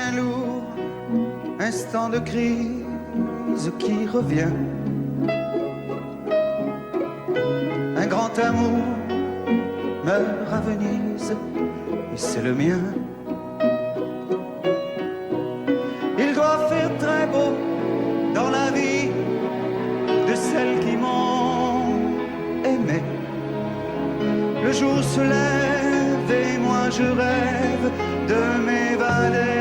bien lourd, instant de crise qui revient. Un grand amour meurt à Venise, et c'est le mien. Il doit faire très beau dans la vie de celles qui m'ont aimé. Le jour se lève et moi je rêve de m'évader.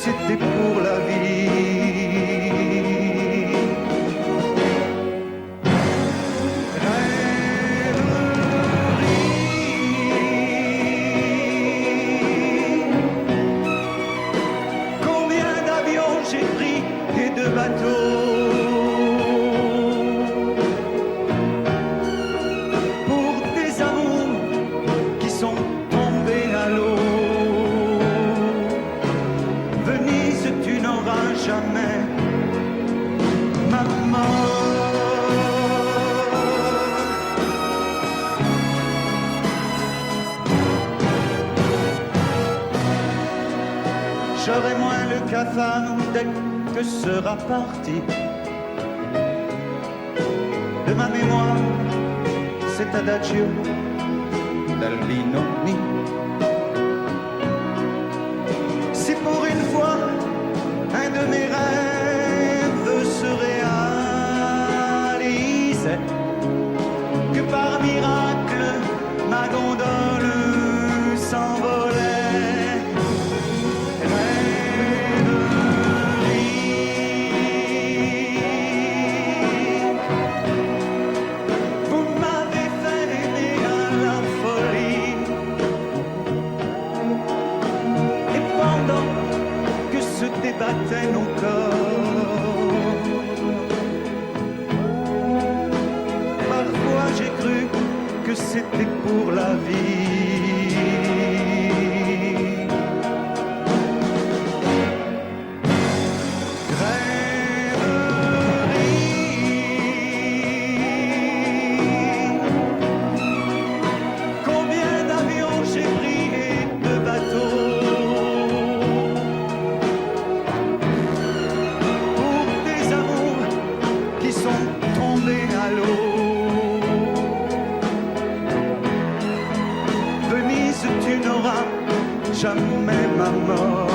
C'était pour la vie. Rêverie. Combien d'avions j'ai pris et de bateaux pour des amours qui sont tombés à l'eau. Jamais, maman. J'aurai moins le cafard dès que sera parti de ma mémoire cet adagio d'Albinoni. Si pour une fois un de mes rêves se réalisait, que par miracle ma gondole s'envolait. Rêverie. Vous m'avez fait aimer à la folie, et pendant que se débattaient nos corps, parfois j'ai cru que c'était pour la vie. Rêverie. Combien d'avions j'ai pris et de bateaux tombés à l'eau. Venise, tu n'auras jamais ma mort.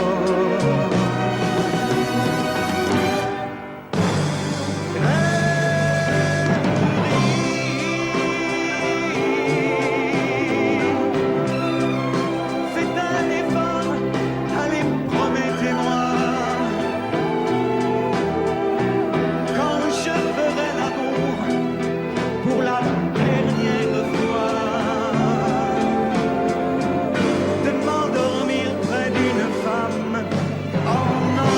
Faites un effort, allez, promettez-moi. Quand je ferai l'amour pour la dernière fois, de m'endormir près d'une femme. Oh non.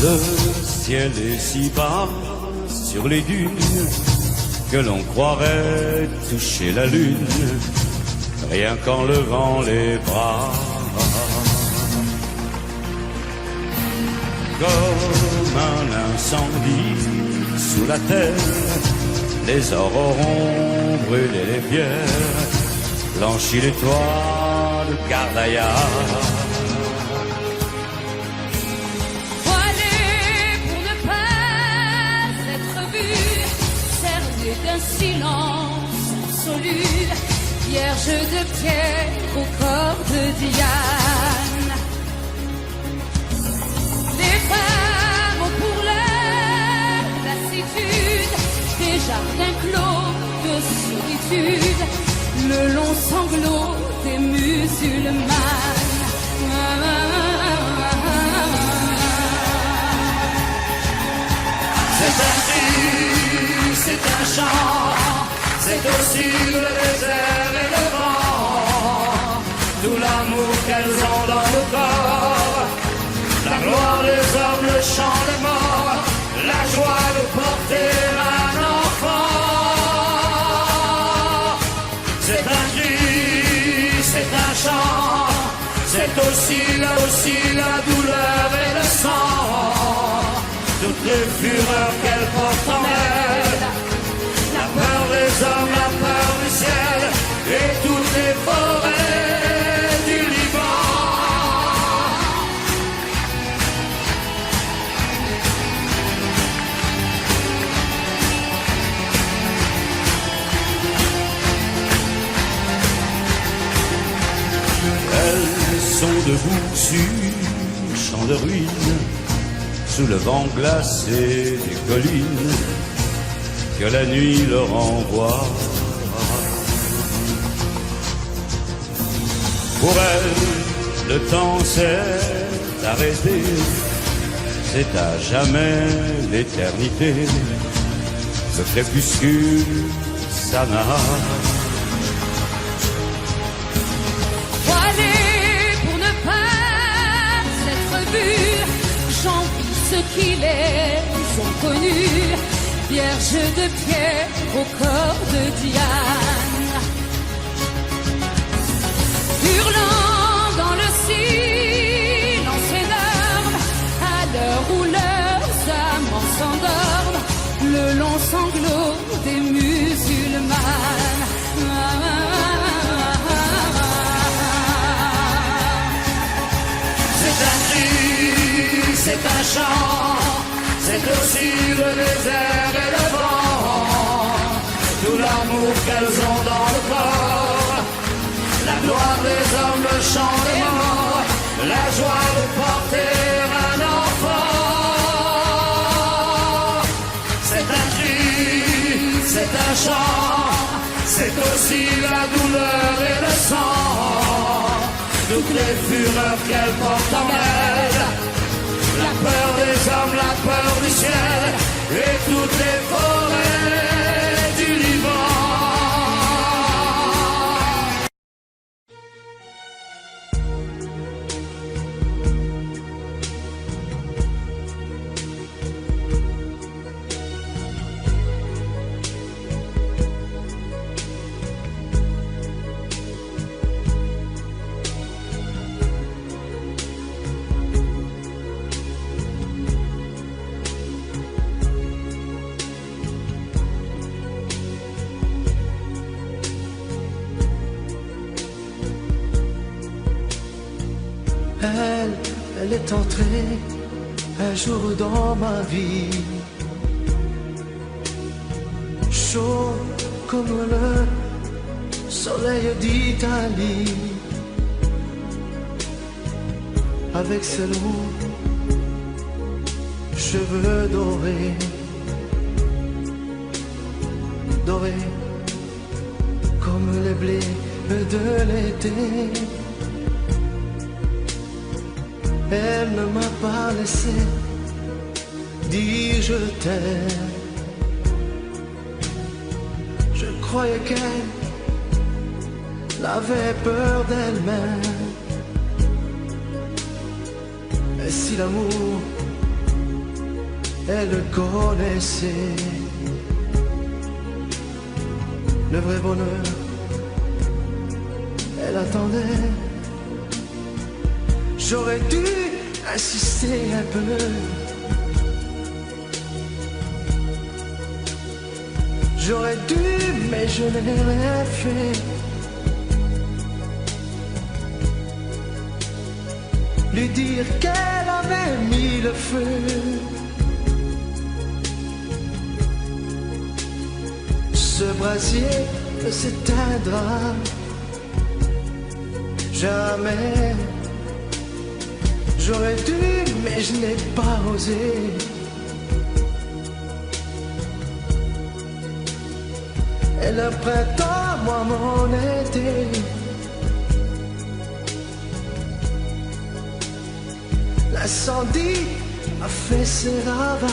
Le ciel est si bas sur les dunes que l'on croirait toucher la lune, rien qu'en levant les bras. Comme un incendie sous la terre, les auront brûlé les pierres, blanchi les toits de Gardaïa. D'un silence absolu, vierge de pierre au corps de Diane. Les femmes ont pour leur lassitude des jardins sanglots des musulmanes. C'est un cri, c'est un chant, c'est aussi le désert et le vent, tout l'amour qu'elles ont dans le corps, la gloire des hommes, le chant des morts, la joie de porter un enfant. C'est un cri, c'est un chant, c'est aussi la douleur et le sang, toutes les fureurs qu'elle porte en elle, la peur des hommes, la peur du ciel, et toutes les forêts du Liban. Elles sont debout sur un champ de ruines, sous le vent glacé des collines que la nuit leur envoie. Pour elles, le temps s'est arrêté, c'est à jamais l'éternité. Ce crépuscule s'anarre. Voilée pour ne pas être vue, j'envie ceux qui les ont connus, vierges de pierre au corps de Diane. Hurlant dans le silence énorme, à l'heure où leurs amants s'endorment, le long sanglot des musulmanes. C'est un cri, c'est un chant, c'est aussi le désert et le vent, tout l'amour qu'elles ont dans le corps, la gloire des hommes, le chant des morts, la joie de porter un enfant. C'est un cri, c'est un chant, c'est aussi la douleur et le sang, toutes les fureurs qu'elle porte en elle, la peur des hommes, la peur du ciel, et toutes les forêts du Liban. Elle est entrée un jour dans ma vie, chaud comme le soleil d'Italie, avec ses longs cheveux dorés, dorés comme les blés de l'été. Elle ne m'a pas laissé dire je t'aime. Je croyais qu'elle avait peur d'elle-même. Et si l'amour, elle le connaissait, le vrai bonheur, elle attendait. J'aurais dû insister un peu, j'aurais dû, mais je n'ai rien fait. Lui dire qu'elle avait mis le feu. Ce brasier ne s'éteindra jamais. J'aurais dû, mais je n'ai pas osé. Et le printemps, moi mon été. L'incendie a fait ses ravages.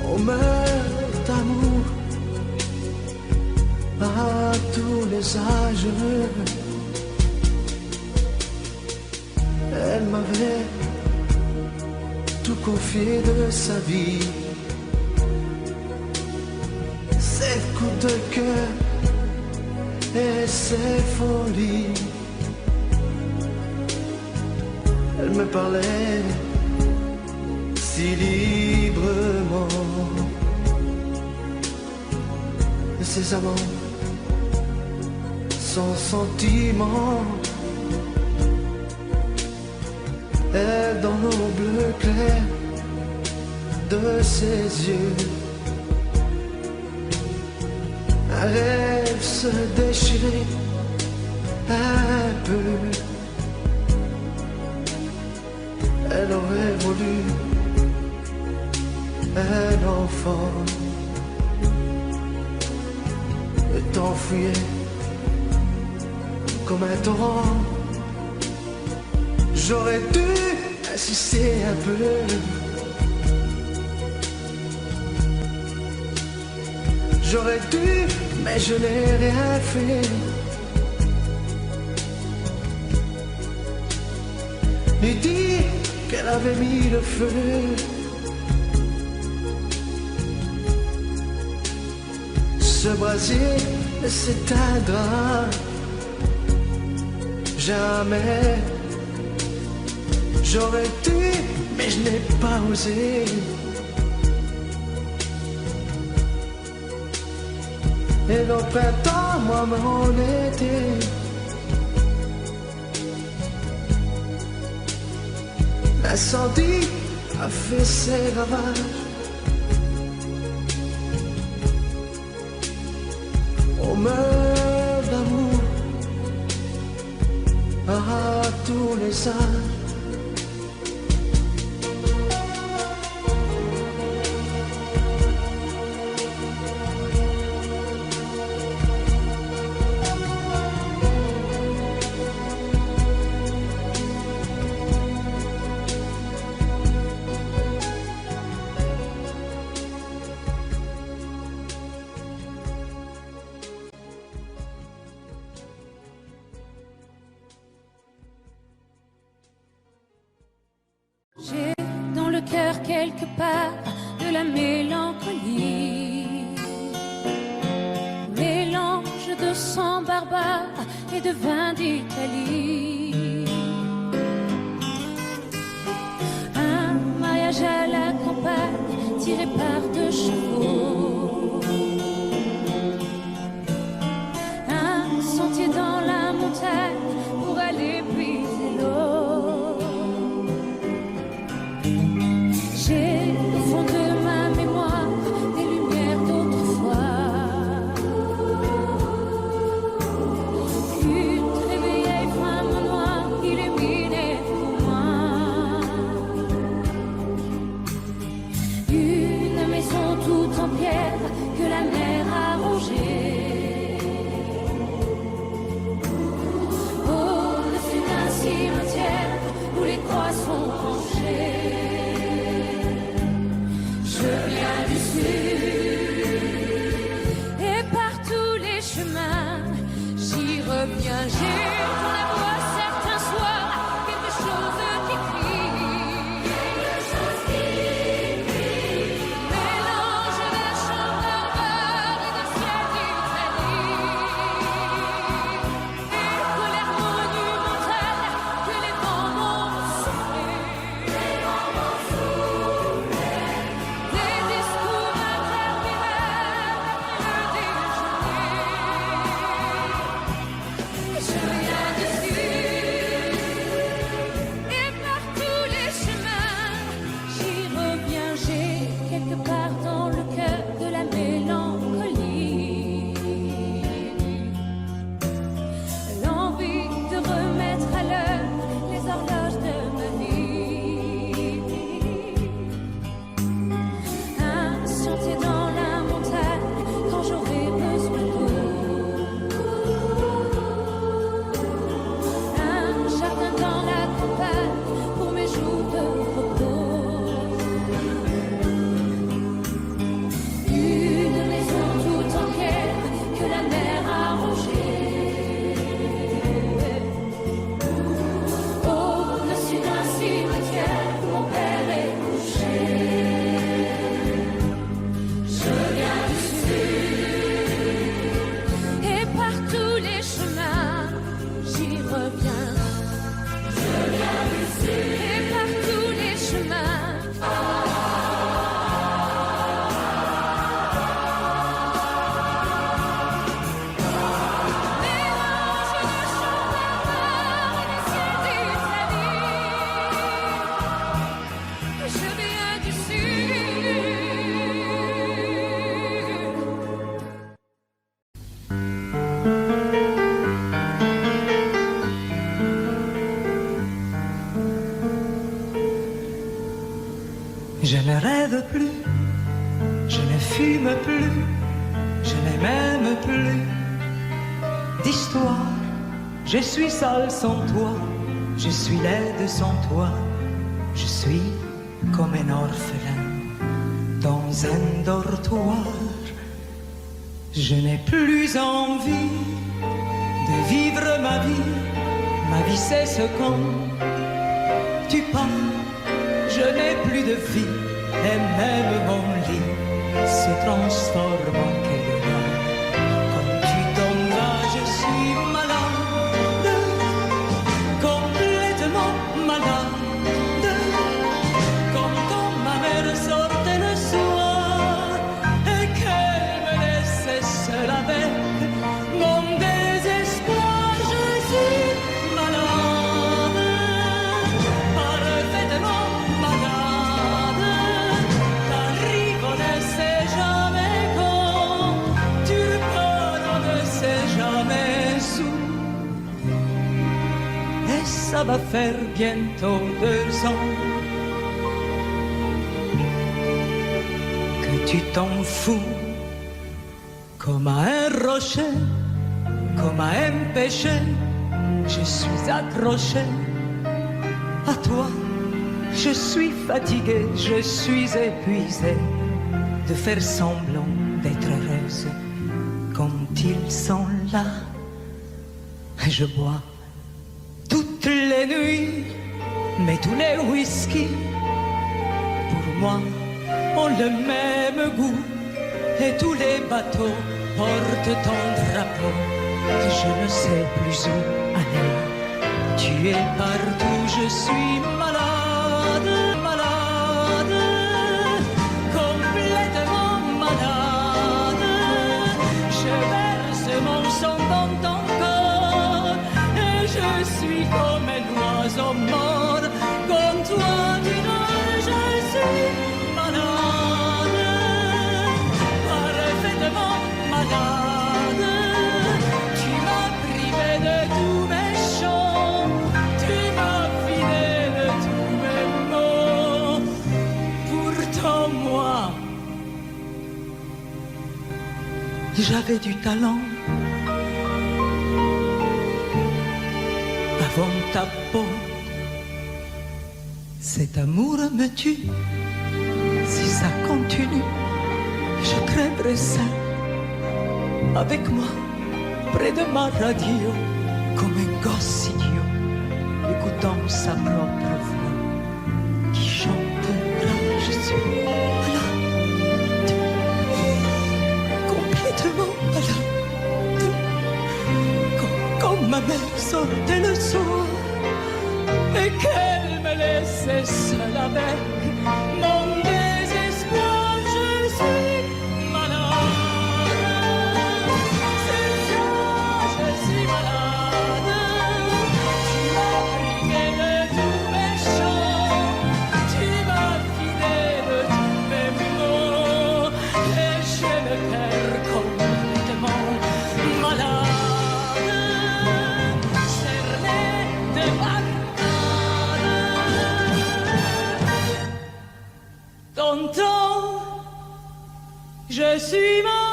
On meurt d'amour à tous les âges. Elle m'avait tout confié de sa vie, ses coups de cœur et ses folies. Elle me parlait si librement de ses amants, sans sentiment. Et dans nos bleus clairs de ses yeux, un rêve se déchirait un peu. Elle aurait voulu un enfant et t'enfuyait comme un torrent. J'aurais dû insister un peu. J'aurais dû, mais je n'ai rien fait. Lui dire qu'elle avait mis le feu. Ce brasier s'éteindra jamais. J'aurais dû, mais je n'ai pas osé. Et le printemps, moi, mon été. L'incendie a fait ses ravages. On meurt d'amour à tous les âges. J'ai dans le cœur quelque part de la mélancolie, mélange de sang barbare et de vin d'Italie. Un mariage à la campagne tiré par deux chevaux, un sentier dans la montagne pour aller puiser l'eau. J'ai au fond de ma mémoire des lumières d'autrefois. Une très vieille femme noire illuminée pour moi. Une maison toute en pierre que la mer a rongée. Au-dessus d'un cimetière où les croix sont penchées. Je viens du sud et par tous les chemins j'y reviens. J'ai dans la voix certains soirs quelque chose qui crie, mélange d'un chant barbare et d'un ciel d'Italie, et colère monumentale que les vents m'ont soufflé. Des discours interminables après le déjeuner. Je pleure plus, je ne fume plus, je n'ai même plus d'histoire. Je suis seul sans toi, je suis laide sans toi, je suis comme un orphelin dans un dortoir. Je n'ai plus envie de vivre ma vie cesse quand tu pars. Je n'ai plus de vie et même mon lit se transforme en quédard. Quand tu t'en vas, je suis malade, complètement malade, comme quand ma mère sortait le soir et qu'elle me laissait seule avec mon désespoir. Je suis malade, parfaitement malade. T'arrives, on ne sait jamais quand, tu repars, on ne sait jamais où. Et ça va faire bientôt 2 ans que tu t'en fous, comme à un rocher, comme à un péché. Je suis accroché à toi, je suis fatigué, je suis épuisé de faire semblant d'être heureuse quand ils sont là. Je bois toutes les nuits, mais tous les whisky pour moi ont le même goût. Et tous les bateaux portent ton drapeau, que je ne sais plus où aller. Tu es partout, je suis malade, malade, complètement malade. Je verse mon sang dans ton corps et je suis comme un oiseau mort. Comme toi tu dors, je suis malade, parfaitement malade. Tu m'as privé de tous mes chants, tu m'as vidé de tous mes mots. Pourtant moi, j'avais du talent. Avant ta peau, cet amour me tue. Si ça continue, je crèverai ça avec moi, près de ma radio, comme un gosse idiot, écoutant sa propre voix qui chantera. Je suis malade, complètement malade, comme ma mère sortait le soir et qu'elle me laissait seule avec mon désespoir. Je suis malade, c'est ça, je suis malade. Tu m'as privé de tous mes chants, tu m'as vidé de tous mes mots, et j'ai le cœur complètement malade, cerné de barricades. Tonton, je suis malade.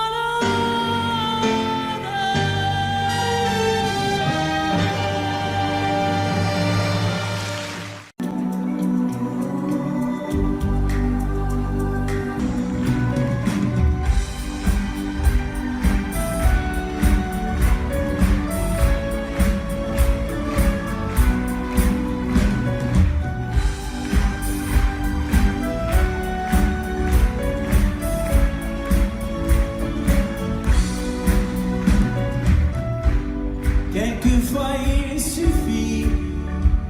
Quelquefois il suffit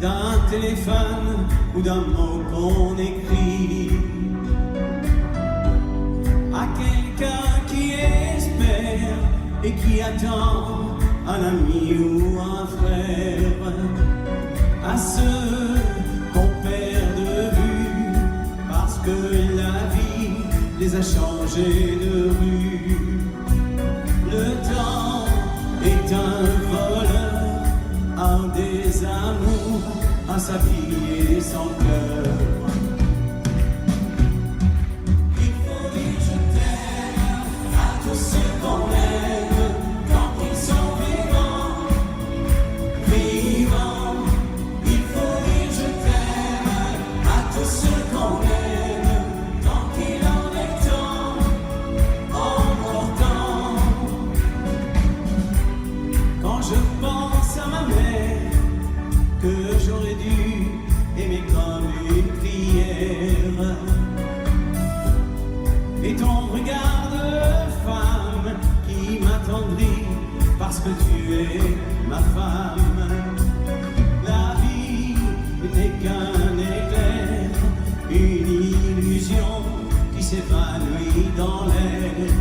d'un téléphone ou d'un mot qu'on écrit à quelqu'un qui espère et qui attend un ami ou un frère, à ceux qu'on perd de vue parce que la vie les a changés de rue. Le temps est un voleur, un désamour, à sa vie et son cœur. à ma mère que j'aurais dû aimer comme une prière. Et ton regard de femme qui m'attendrit parce que tu es ma femme. La vie n'est qu'un éclair, une illusion qui s'évanouit dans l'air.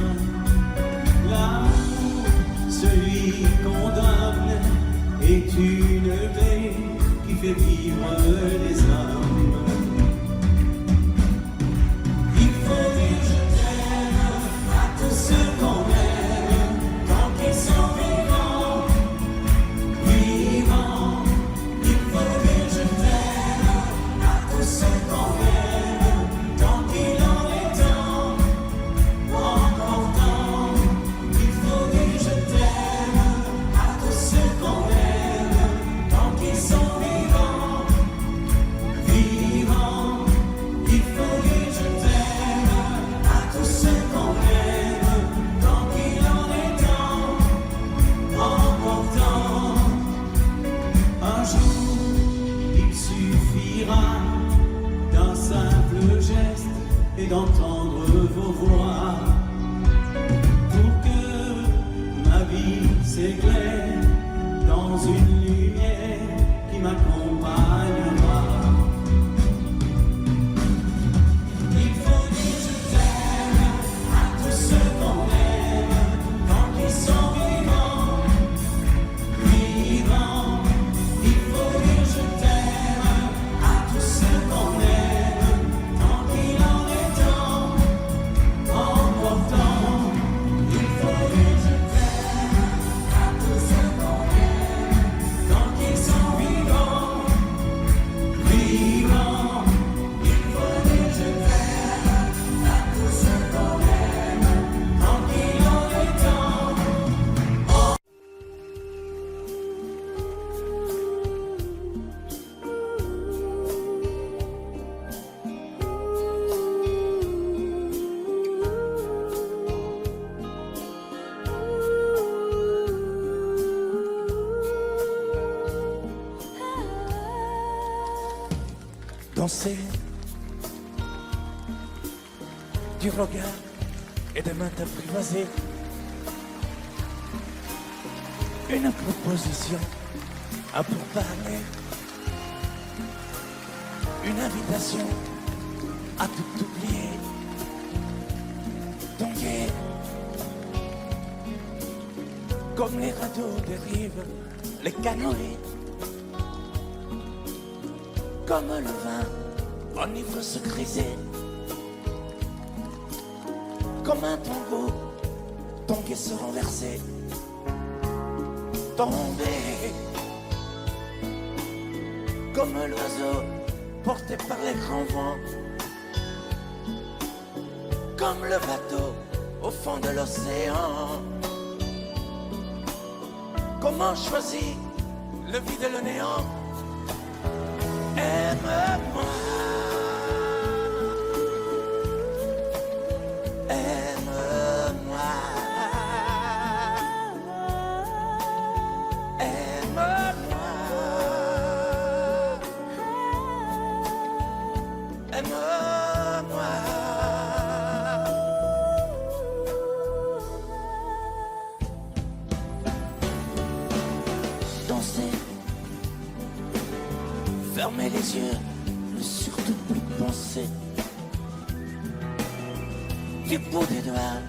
L'amour, celui qu'on donne, est une clé qui fait vivre les hommes. Il faut dire je t'aime à tous ceux qu'on aime, tant qu'ils sont vivants, vivants. Il faut dire je t'aime à tous ceux qu'on aime, tant qu'il en est temps, encore temps. Il faut dire je t'aime à tous ceux qu'on aime, tant qu'ils sont vivants, vivants. Il faut dire je t'aime à tous ceux qu'on aime, tant qu'il en est temps, encore temps. Un jour, il suffira d'un simple geste et d'entendre vos voix pour que ma vie s'éclaire dans une lumière qui m'accompagnera. Il faut dire je t'aime à tous ceux qu'on aime, tant qu'ils sont vivants, vivants. Il faut dire je t'aime à tous ceux qu'on aime, tant qu'il en est temps, encore temps. Il faut dire je t'aime à tous ceux qu'on aime, tant qu'ils sont vivants, vivants. Il faut dire je t'aime à tous ceux qu'on aime, tant qu'il en est temps. Danser du regard et des mains apprivoisées. Une proposition à pourparler. Une invitation à tout oublier. Tomber comme les radeaux des rives, les canoës. Comme le vin, enivre se griser. Comme un tango, tanguer se renverser. Tomber comme l'oiseau porté par les grands vents. Comme le bateau au fond de l'océan. Comment choisir le vide et le néant? Aime-moi, aime-moi, aime-moi, aime-moi. Danser, fermer les yeux, ne surtout plus penser. Du bout des doigts,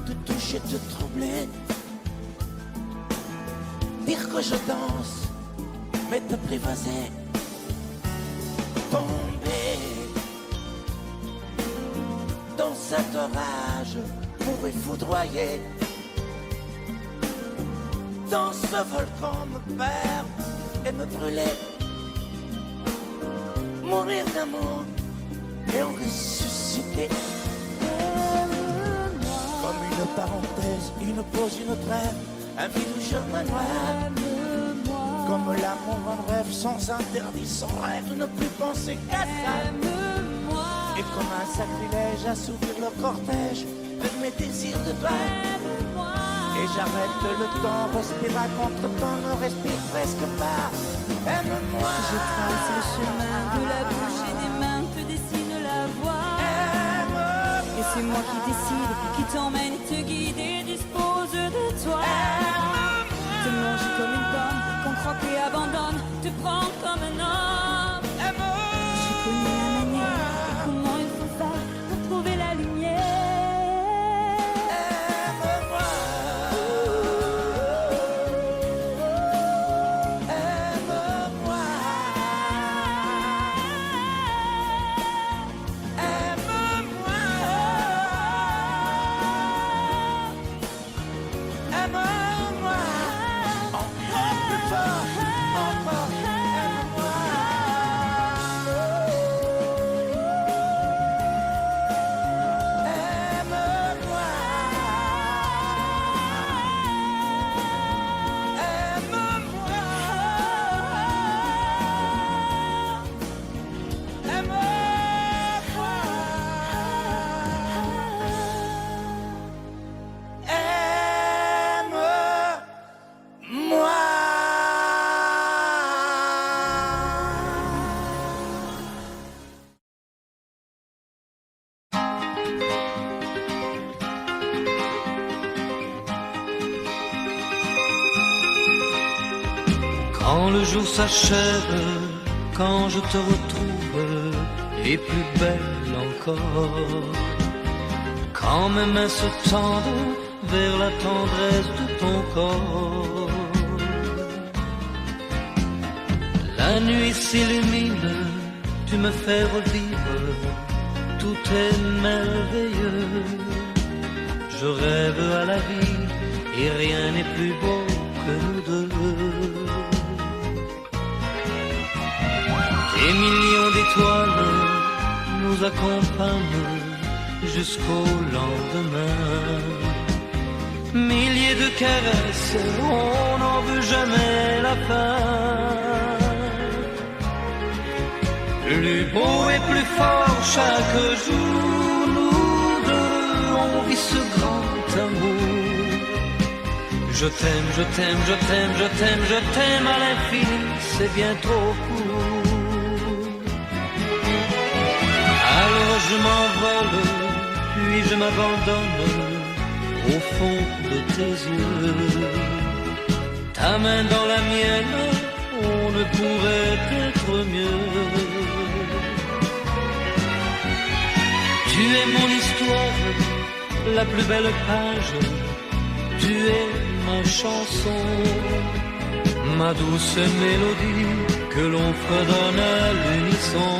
te toucher, te troubler. Dire que je danse, mais t'apprivoiser. Tomber dans cet orage pour y foudroyer. Dans ce volcan me perdre et me brûler. Mourir d'amour et en ressusciter. Comme une parenthèse, une pause, une trêve, un vide où je me noie. Comme l'amour en rêve, sans interdit, sans rêve, ne plus penser qu'à ça. Et comme un sacrilège, assouvir le cortège de mes désirs de toi. Et j'arrête le temps, respire à contre-temps, ne respire presque pas. Aime-moi. Je trace le chemin de la bouche et des mains te dessine la voie. Et c'est moi qui décide, qui t'emmène, te guide et dispose de toi. Te manger comme une pomme, qu'on croque et abandonne, te prends comme un homme. Je connais la manière, comment il faut faire pour trouver la lumière. Quand le jour s'achève, quand je te retrouve, et plus belle encore, quand mes mains se tendent vers la tendresse de ton corps, la nuit s'illumine, tu me fais revivre, tout est merveilleux. Je rêve à la vie et rien n'est plus beau que nous deux. Des millions d'étoiles nous accompagnent jusqu'au lendemain. Milliers de caresses, on n'en veut jamais la fin. Plus beau et plus fort chaque jour, nous deux, on vit ce grand amour. Je t'aime, je t'aime, je t'aime, je t'aime, je t'aime à l'infini, c'est bien trop court. Alors je m'envole, puis je m'abandonne au fond de tes yeux. Ta main dans la mienne, on ne pourrait être mieux. Tu es mon histoire, la plus belle page. Tu es ma chanson, ma douce mélodie que l'on fredonne à l'unisson.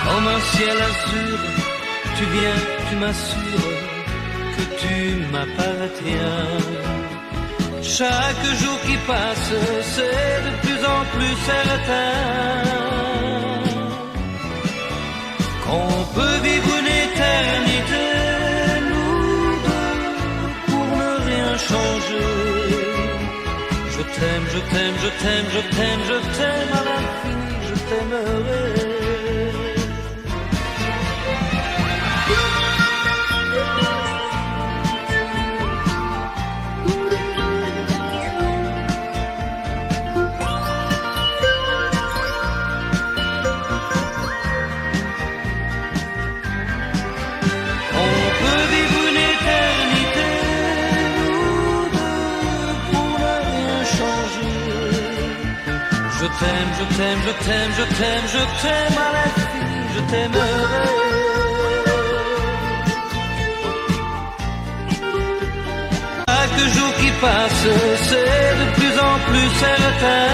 Comme un ciel azur, tu viens, tu m'assures que tu m'appartiens. Chaque jour qui passe, c'est de plus en plus certain qu'on peut vivre une éternité, nous deux, pour ne rien changer. Je t'aime, je t'aime, je t'aime, je t'aime, je t'aime à l'infini, je t'aimerai. Je t'aime, je t'aime, je t'aime, je t'aime, je t'aime à l'infini, je t'aimerai. Chaque jour qui passe, c'est de plus en plus certain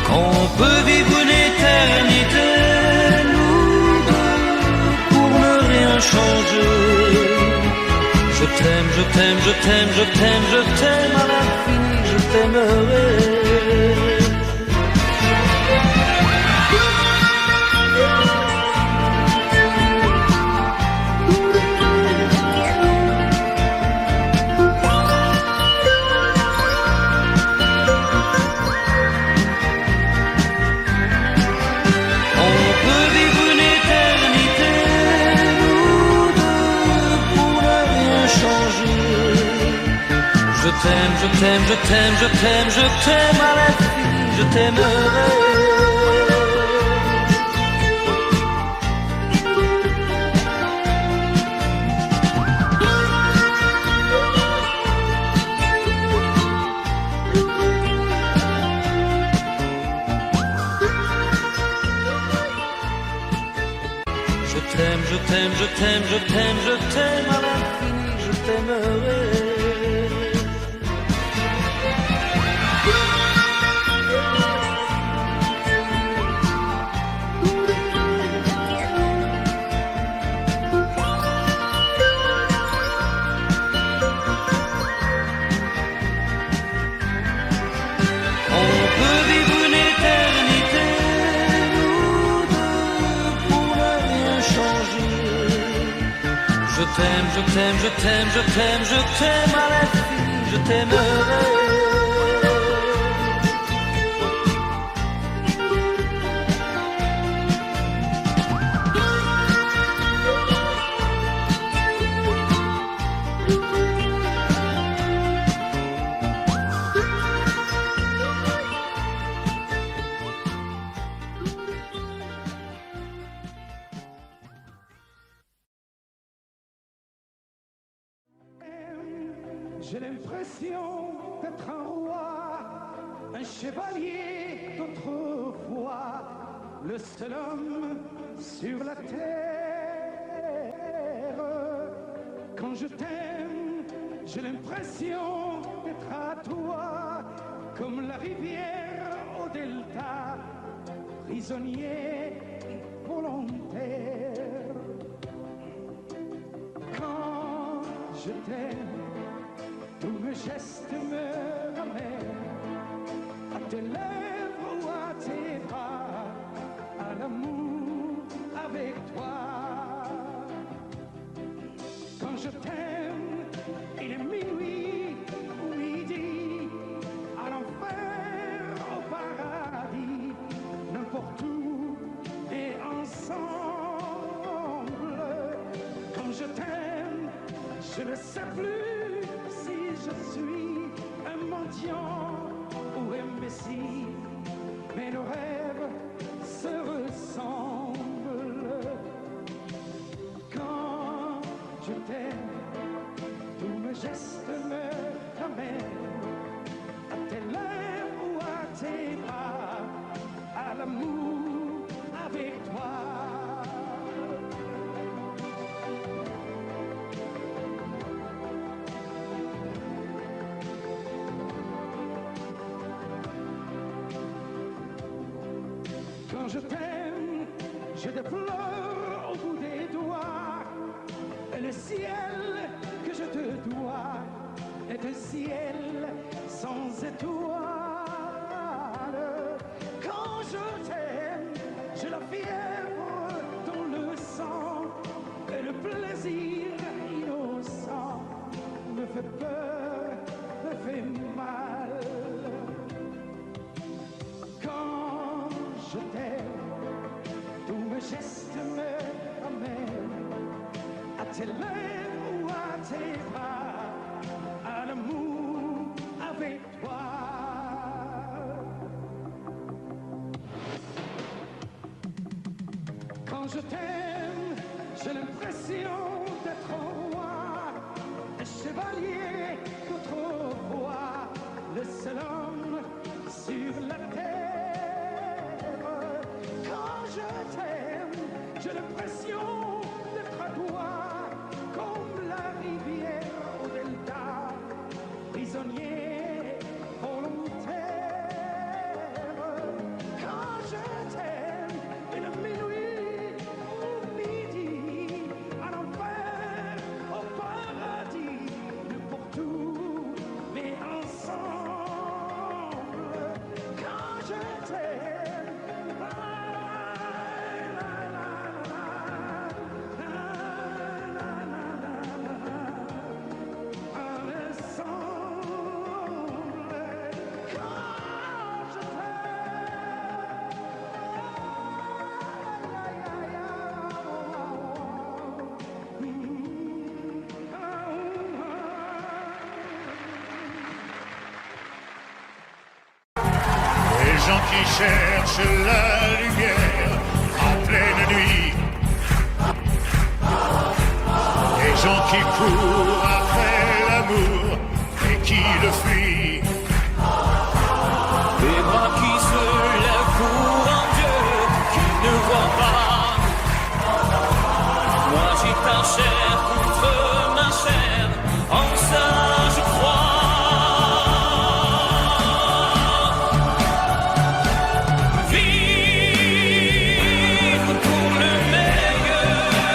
qu'on peut vivre une éternité, nous deux, pour ne rien changer. Je t'aime, je t'aime, je t'aime, je t'aime, je t'aime à l'infini, je t'aimerai. On peut vivre une éternité, Je t'aime, je t'aime, je t'aime, je t'aime, je t'aime à l'infini, je t'aimerai. Je t'aime, je t'aime, je t'aime, je t'aime, je t'aime à l'infini, je t'aimerai. On peut vivre une éternité, nous deux, pour ne rien changer. Je t'aime, je t'aime, je t'aime, je t'aime, je t'aime à l'infini, je t'aimerai. J'ai l'impression d'être un roi, un chevalier d'autrefois, le seul homme sur la terre. Quand je t'aime, j'ai l'impression d'être à toi, comme la rivière au delta, prisonnier volontaire. Quand je t'aime, tous mes gestes me ramènent à tes lèvres ou à tes bras, à l'amour avec toi. Quand je t'aime, il est minuit ou midi, à l'enfer, au paradis, n'importe où et ensemble. Quand je t'aime, je ne sais plus si je suis un mendiant ou un messie, mais nos rêves se ressemblent. Quand je t'aime, tous mes gestes me ramènent à tes lèvres ou à tes bras, à l'amour avec toi. Quand je t'aime, j'ai des fleurs au bout des doigts, et le ciel que je te dois est un ciel sans étoiles. Quand je t'aime, j'ai la fièvre dans le sang, et le plaisir innocent me fait peur, me fait mal. Quand je t'aime, tous mes gestes me ramènent à tes lèvres ou à tes bras, à l'amour avec toi. Quand je t'aime, j'ai l'impression d'être un roi, un chevalier d'autrefois, le seul homme sur la terre. Quand je t'aime, j'ai l'impression d'être à toi, comme la rivière au delta, prisonnier volontaire. Quand je t'aime, une minuit ou midi, à l'enfer, au paradis, n'importe où, mais ensemble. Quand je t'aime, ensemble. qui cherchent la lumière en pleine nuit. Des gens qui courent après l'amour et qui le fuient. Des bras qui se lèvent pour un Dieu qui ne voit pas. Moi j'ai ta chair contre ma chair, en ça je crois. Vivre pour le meilleur,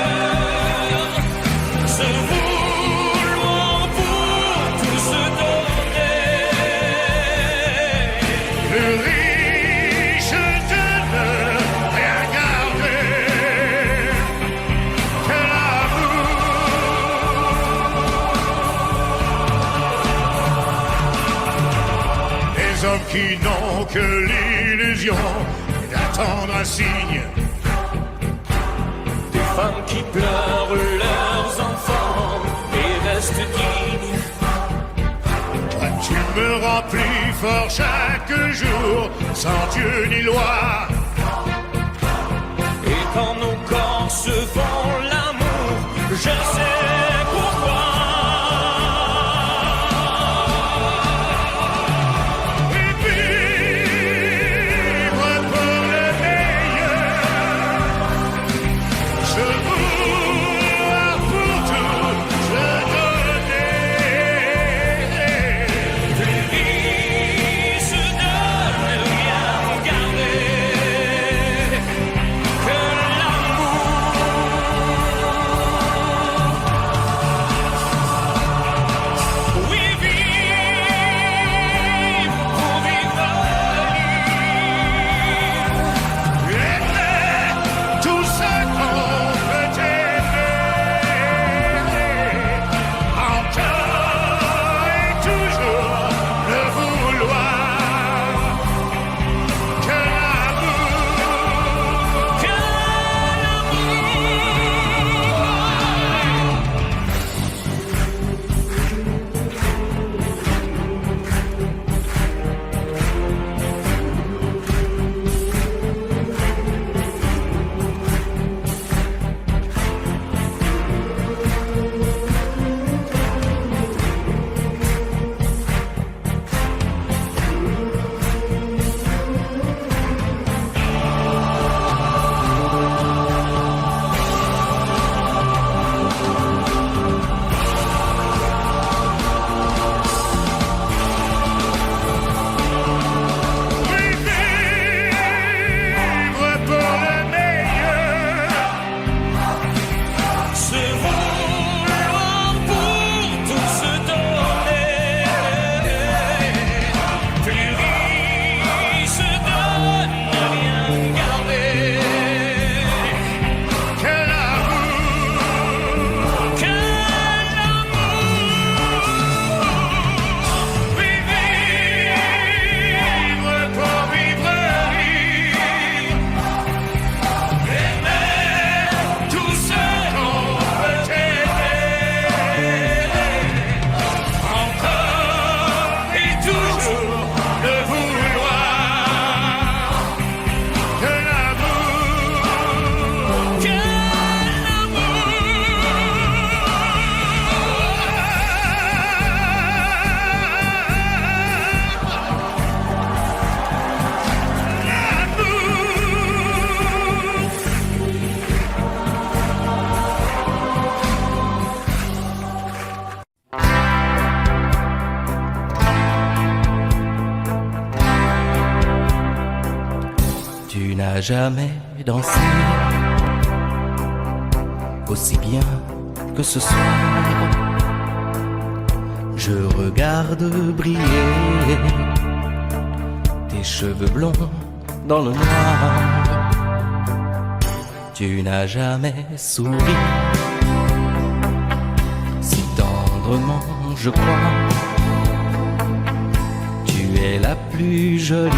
se vouloir pour tout se donner. Le riche de ne rien garder que l'amour. Les hommes qui n'ont que l'illusion d'attendre un signe. Des femmes qui pleurent leurs enfants et restent dignes. Toi, tu me rends plus fort chaque jour, sans Dieu ni loi. Et quand nos corps se font l'amour, je sais pourquoi. Et vivre pour le meilleur, se vouloir pour tout se donner. Plus riche de ne rien garder que l'amour. Oui, vivre pour vivre libre. Aimer tout ce qu'on peut aimer, encore et toujours le vouloir, que l'amour, Que vivre pour le meilleur, se vouloir pour tout se donner. Plus riche de ne rien garder que l'amour, que l'amour. oui, vivre pour vivre libre, aimer tout ce qu'on peut aimer, encore et toujours le vouloir, que l'amour, Que Tu n'as jamais dansé aussi bien que ce soir. Je regarde briller tes cheveux blonds dans le noir. Tu n'as jamais souri si tendrement, je crois. Tu es la plus jolie.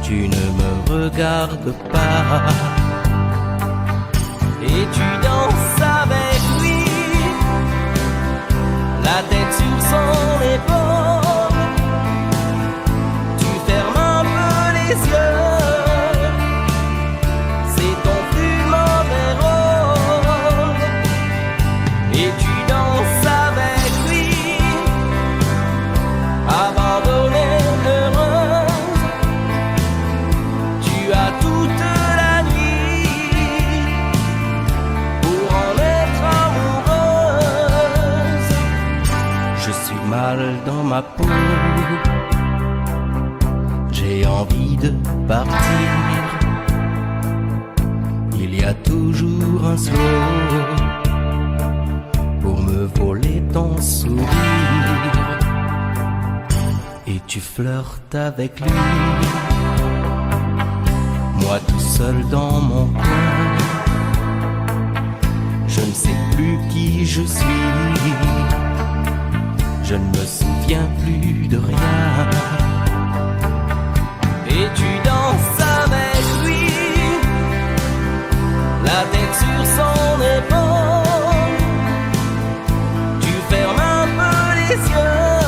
Tu ne me regardes pas et tu danses avec lui, la tête sur son épaule. Tu fermes dans ma peau. J'ai envie de partir. Il y a toujours un slow pour me voler ton sourire. Et tu flirtes avec lui, moi tout seul dans mon coin. Je ne sais plus qui je suis, je ne me souviens plus de rien. Et tu danses avec lui, la tête sur son épaule. Tu fermes un peu les yeux,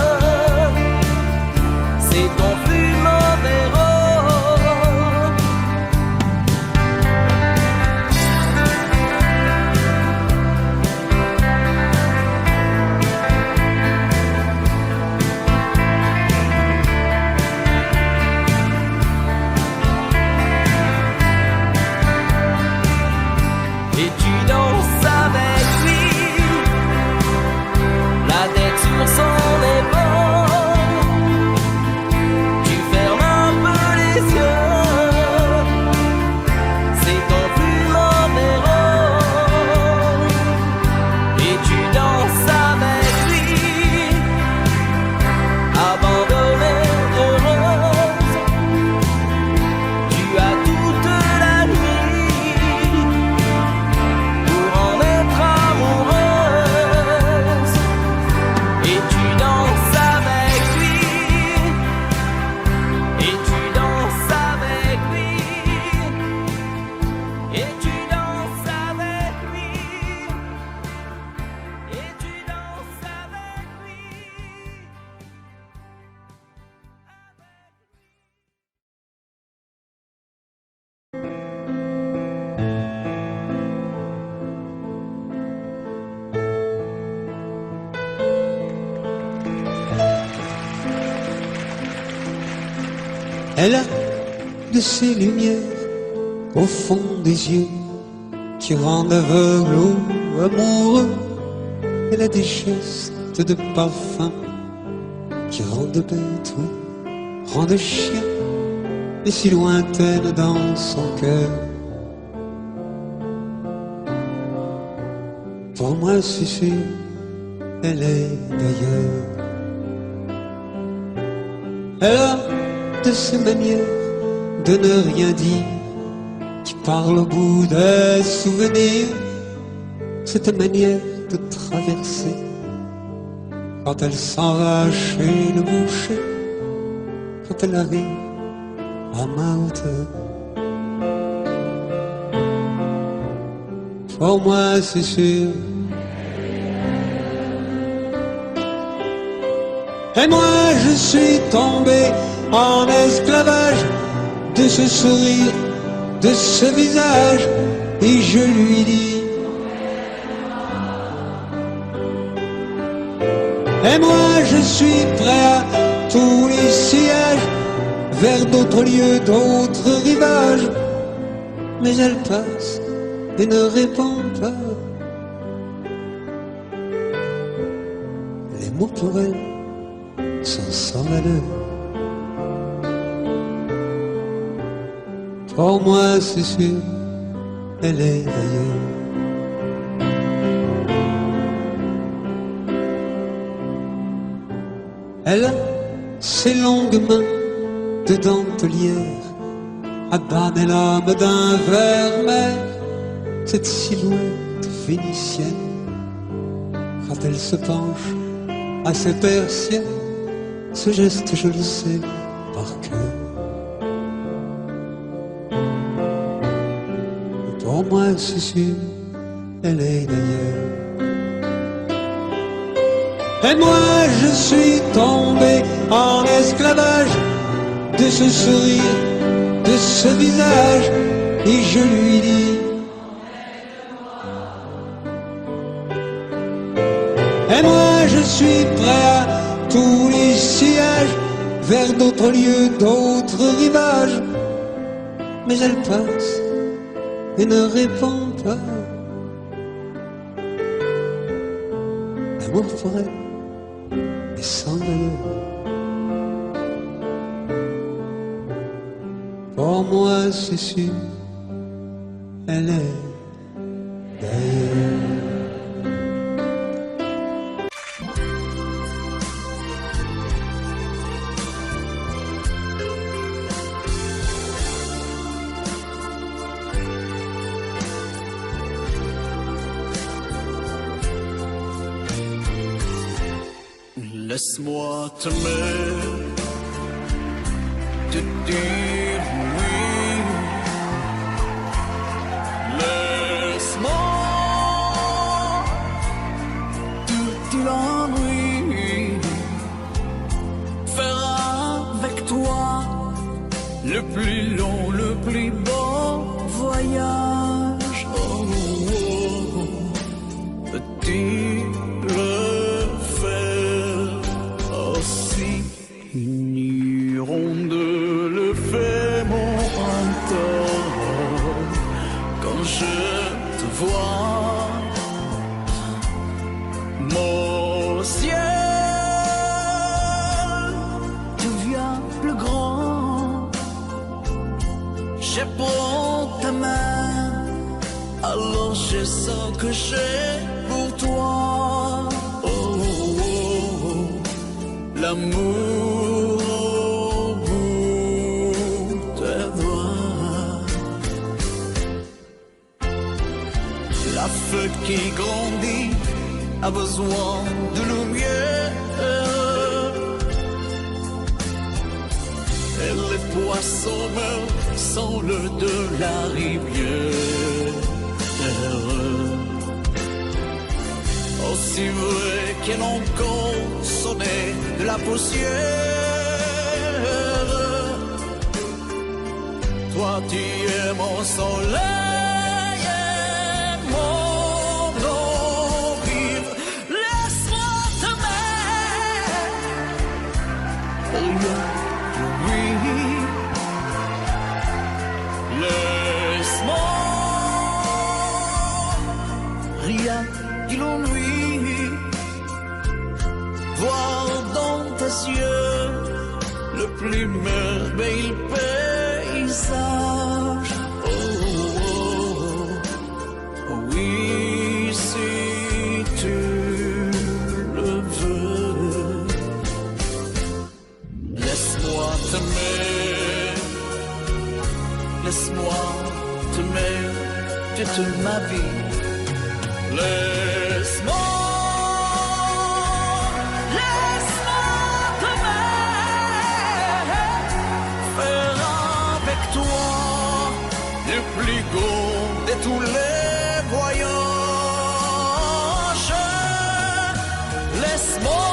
c'est ton plus mauvais rôle. Et tu danses avec lui, la tête sur son épaule. Tu fermes un peu les yeux, c'est ton plus mauvais rôle. Et tu danses avec lui, abandonnée, heureuse. Tu as toute la nuit pour en être amoureuse. Et tu danses avec lui, et tu danses avec lui, et tu danses avec lui, et tu danses avec lui. Elle a de ces lumières au fond des yeux qui rendent aveugle ou amoureux. Elle a des gestes de parfum qui rendent bête ou rendent chien, mais si lointaine dans son cœur. Pour moi c'est sûr, elle est d'ailleurs. Elle a de ces manières de ne rien dire, qui parle au bout des souvenirs. Cette manière de traverser quand elle s'en va chez le boucher, quand elle arrive à ma hauteur. Pour moi c'est sûr. Et moi je suis tombé en esclavage de ce sourire, de ce visage, et je lui dis: et moi je suis prêt à tous les sillages, vers d'autres lieux, d'autres rivages. Mais elle passe et ne répond pas. Les mots pour elle sont sans valeur. Pour moi c'est sûr, elle est ailleurs. Elle a ses longues mains de dentelière à banner l'âme d'un ver-mer. Cette silhouette vénitienne, quand elle se penche à ses persiennes, ce geste je le sais par cœur. Pour moi c'est sûr, elle est d'ailleurs. Et moi je suis tombé en esclavage de ce sourire, de ce visage, et je lui dis: et moi je suis prêt à tous les sillages, vers d'autres lieux, d'autres rivages. Mais elle passe et ne répond pas. L'amour pour elle et sans valeur. Pour moi, c'est sûr, elle est d'ailleurs. Laisse-moi t'aimer, te dire oui. Laisse-moi toute l'ennui, faire avec toi le plus long, le plus beau voyage. Oh, oh, oh. Petit de le fait mon printemps quand je te vois, mon ciel devient plus grand. Je prends ta main, alors je sens que j'ai pour toi, oh, oh, oh, l'amour. La feuille qui grandit a besoin de lumière, et les poissons meurent sans l'eau de la rivière. Aussi vrai qu'elle encore sonné de la poussière, toi tu es mon soleil. Laisse-moi, rien qui l'ennuie, voir dans tes yeux le plus merveilleux paysage. Oh, oh, oh, oui, si tu le veux, laisse-moi t'aimer. Laisse-moi t'aimer toute ma vie. Laisse-moi t'aimer, faire avec toi le plus beau de tous les voyages. Laisse-moi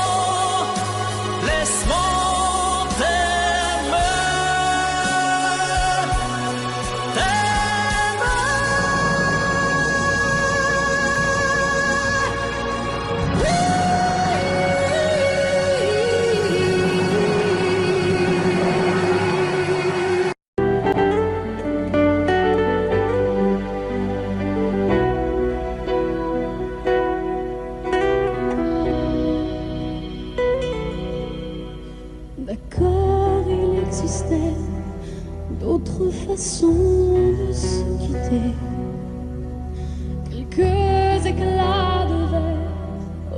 D'accord, il existait d'autres façons de se quitter. Quelques éclats de verre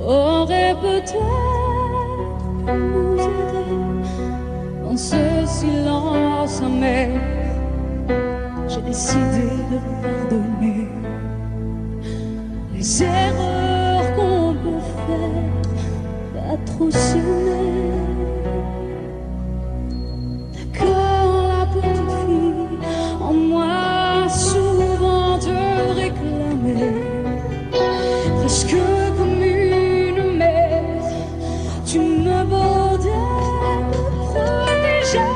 auraient peut-être pu nous aider. Dans ce silence amer, j'ai décidé de pardonner les erreurs qu'on peut faire, pas trop s'aimer. Presque comme une mère, tu me bordais, me protégeais,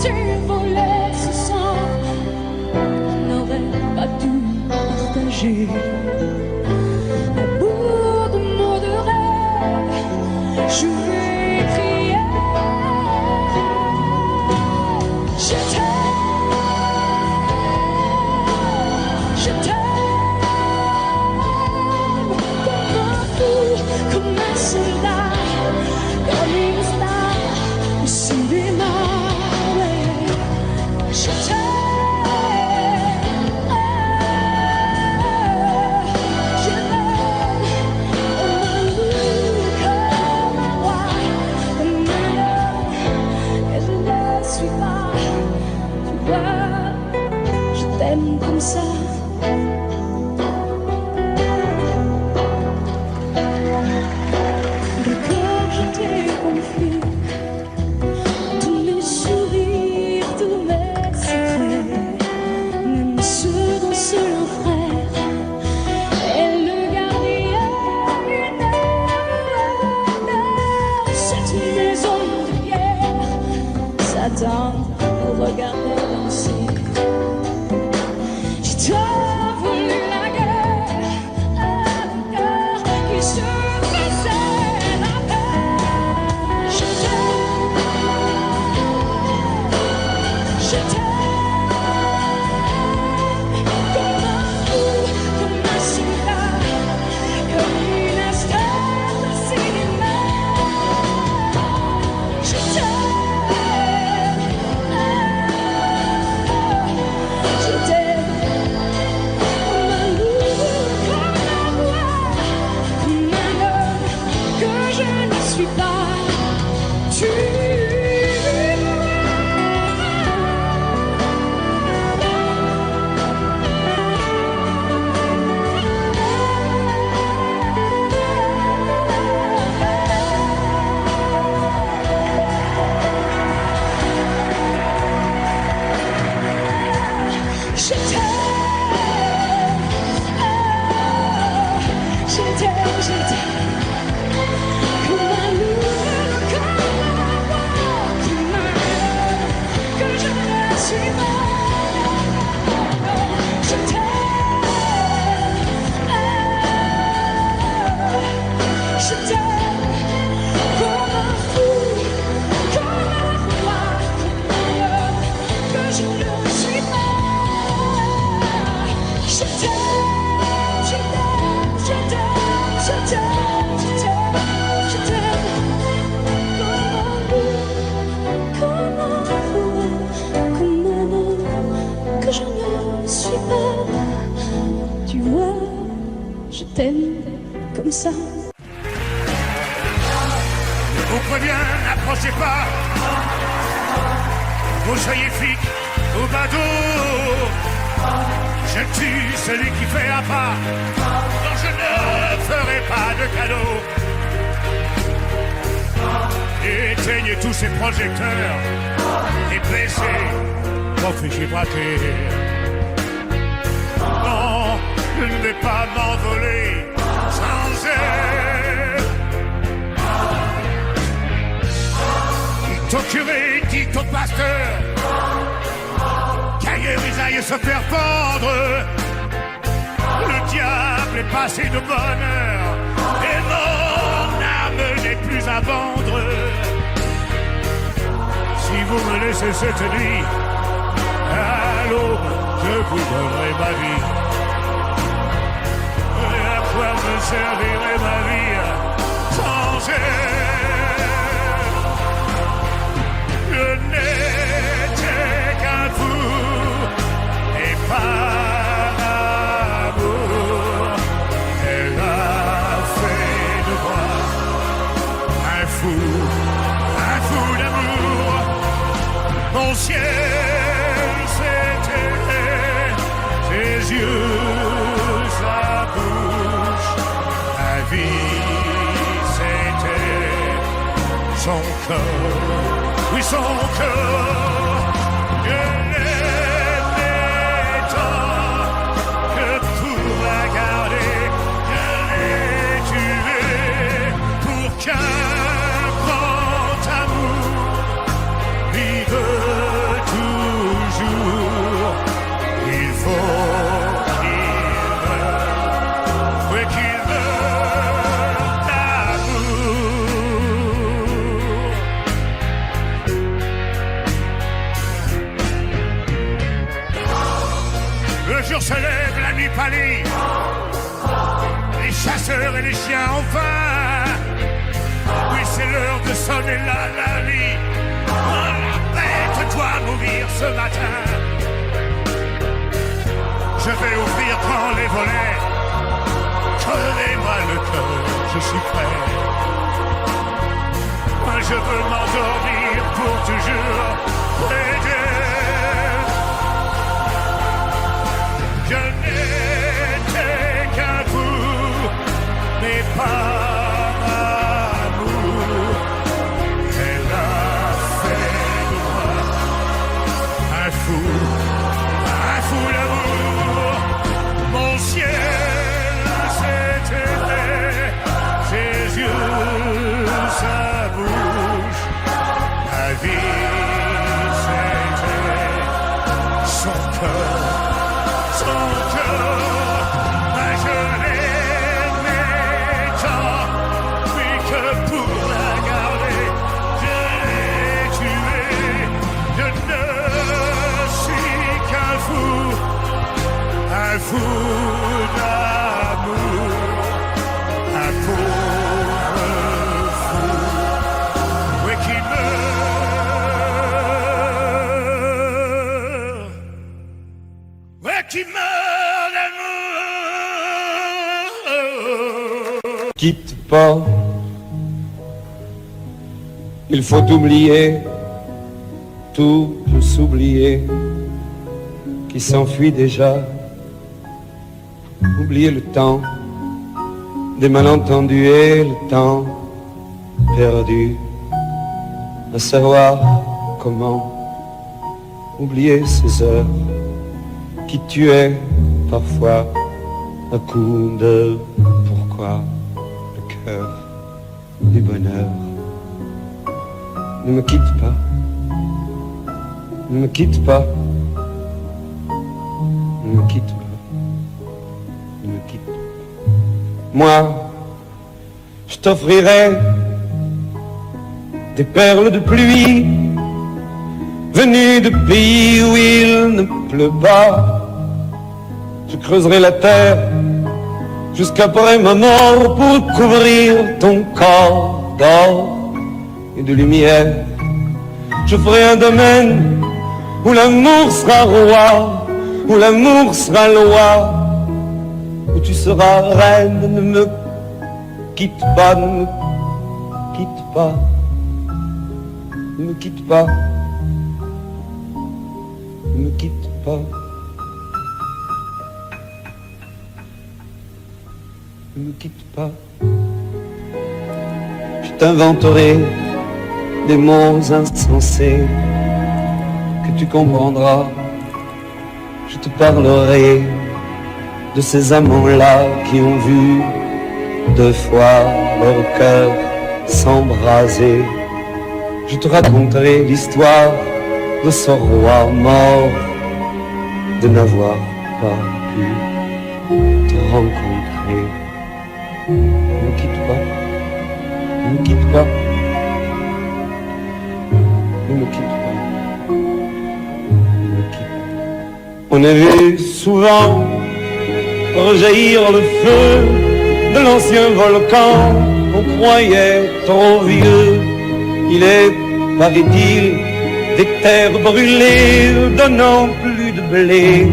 tu volais ce sang qu'on n'aurait pas dû partager. À bout de mots de rêve, je vais crier. Je t'aime. Comme un soldat m'attendre pour regarder danser. J'ai tant voulu la guerre, un cœur qui se faisait la paix. Je t'aime, comme un fou, comme un soldat, comme une star de cinéma. Je t'aime, comme un loup, comme un roi, comme un homme que je ne suis pas. Tu Je t'aime, comme un loup, comme un roi, comme un homme que je ne suis pas. Je t'aime, comme un fou, comme un roi, comme un homme que je ne suis pas. Je t'aime, je t'aime, je t'aime, je t'aime, je t'aime, je t'aime. Comme un fou, comme un homme que je ne suis pas. Tu vois, je t'aime comme ça. Vous préviens, n'approchez pas. Vous soyez flic ou badaud. Je tue celui qui fait un pas. Non, je ne ferai pas de cadeau. Éteignez tous ces projecteurs et baissez vos fichiers braqués. Non, je ne vais pas m'envoler sans elle. Dites au curé, dites au pasteur qu'ailleurs ils aillent se faire pendre. Le diable est passé de bonne heure et mon âme n'est plus à vendre. Si vous me laissez cette nuit, à l'aube, je vous donnerai ma vie. Et à quoi me servirait ma vie sans elle? Je n'étais qu'un fou et par amour, elle a fait de moi un fou d'amour. Mon ciel, c'était ses yeux, sa bouche, ma vie, c'était son corps. Oui, son cœur, je l'aimais tant que pour la garder, je l'ai tué pour qu'un grand amour vive toujours. Il faut qu'il meure, oui, qu'il meure d'amour. Le jour se lève, la nuit pâlit. Les chasseurs et les chiens ont faim. Oui, c'est l'heure de sonner la nuit. Oh, la bête doit mourir ce matin. Je vais ouvrir grand les volets. Crevez-moi le cœur, je suis prêt. Moi, je veux m'endormir pour toujours près d'elle. Je n'étais qu'un fou, mais par amour, elle a fait de moi un fou d'amour. Mon ciel, c'était ses yeux, sa bouche, ma vie, son cœur, moi je l'aimais tant, mais que pour la garder, je l'ai tuée. Je ne suis qu'un fou d'amour, un pauvre fou, oui, qui meurt, oui, qui meurt d'amour. Quitte pas, il faut oublier, tout peut s'oublier, qui s'enfuit déjà. Oublier le temps des malentendus et le temps perdu, à savoir comment oublier ces heures qui tuaient parfois à coups de pourquoi le cœur du bonheur. Ne me quitte pas, ne me quitte pas, ne me quitte pas. Moi, je t'offrirai des perles de pluie venues de pays où il ne pleut pas. Je creuserai la terre jusqu'après ma mort pour couvrir ton corps d'or et de lumière. Je ferai un domaine où l'amour sera roi, où l'amour sera loi, où tu seras reine. Ne me quitte pas, ne me quitte pas, ne me quitte pas, ne me quitte pas, ne me quitte pas. Je t'inventerai des mots insensés que tu comprendras. Je te parlerai de ces amants-là qui ont vu 2 fois leur cœur s'embraser. Je te raconterai l'histoire de ce roi mort, de n'avoir pas pu te rencontrer. Ne me quitte pas, ne me quitte pas, ne me quitte pas, ne me quitte pas. On a vu souvent rejaillir le feu de l'ancien volcan qu'on croyait trop vieux. Il est, paraît-il, des terres brûlées donnant plus de blé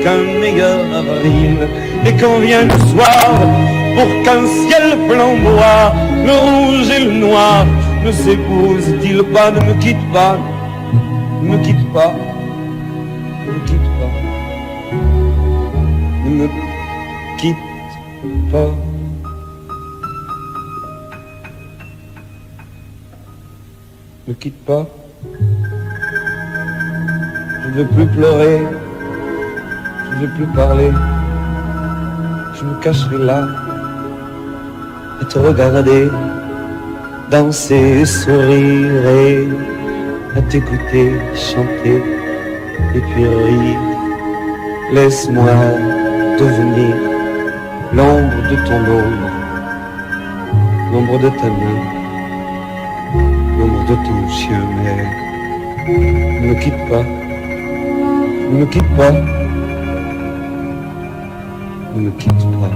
qu'un meilleur avril. Et quand vient le soir, pour qu'un ciel flamboie, le rouge et le noir ne s'épousent-ils pas? Ne me quitte pas, ne me quitte pas, ne me quitte pas, ne me quitte pas. Ne quitte pas. Je ne veux plus pleurer, je ne veux plus parler. Je me cacherai là à te regarder, danser, sourire et à t'écouter chanter et puis rire. Laisse-moi devenir l'ombre de ton ombre, l'ombre de ta main, l'ombre de ton chien, mais ne me quitte pas, ne me quitte pas, ne me quitte pas,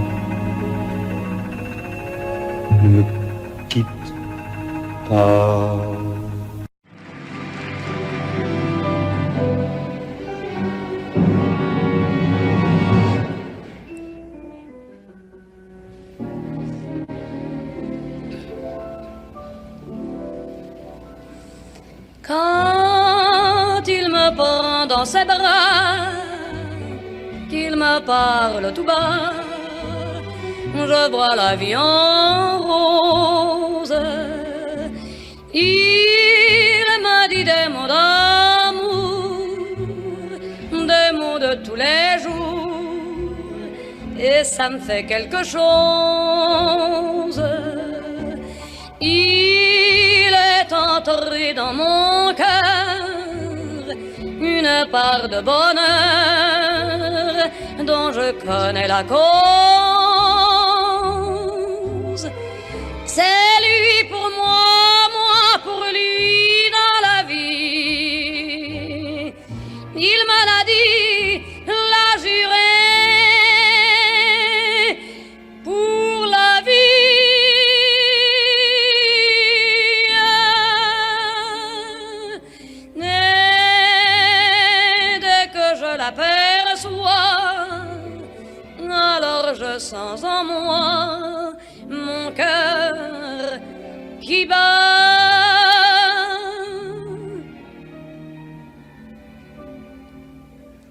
ne me quitte pas. Quand il me prend dans ses bras, qu'il me parle tout bas, je vois la vie en rose. Il m'a dit des mots d'amour, des mots de tous les jours, et ça me fait quelque chose. Il est entré dans mon cœur une part de bonheur dont je connais la cause. C'est lui pour moi, moi pour lui dans la vie. Il m'en a dit, l'a juré, pour la vie. Et dès que je l'aperçois, alors je sens en moi mon cœur qui bat.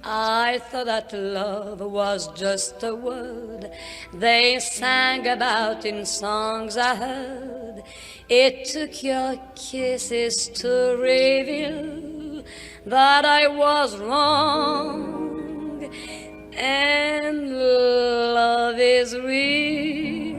I thought that love was just a word they sang about in songs I heard. It took your kisses to reveal that I was wrong, and love is real.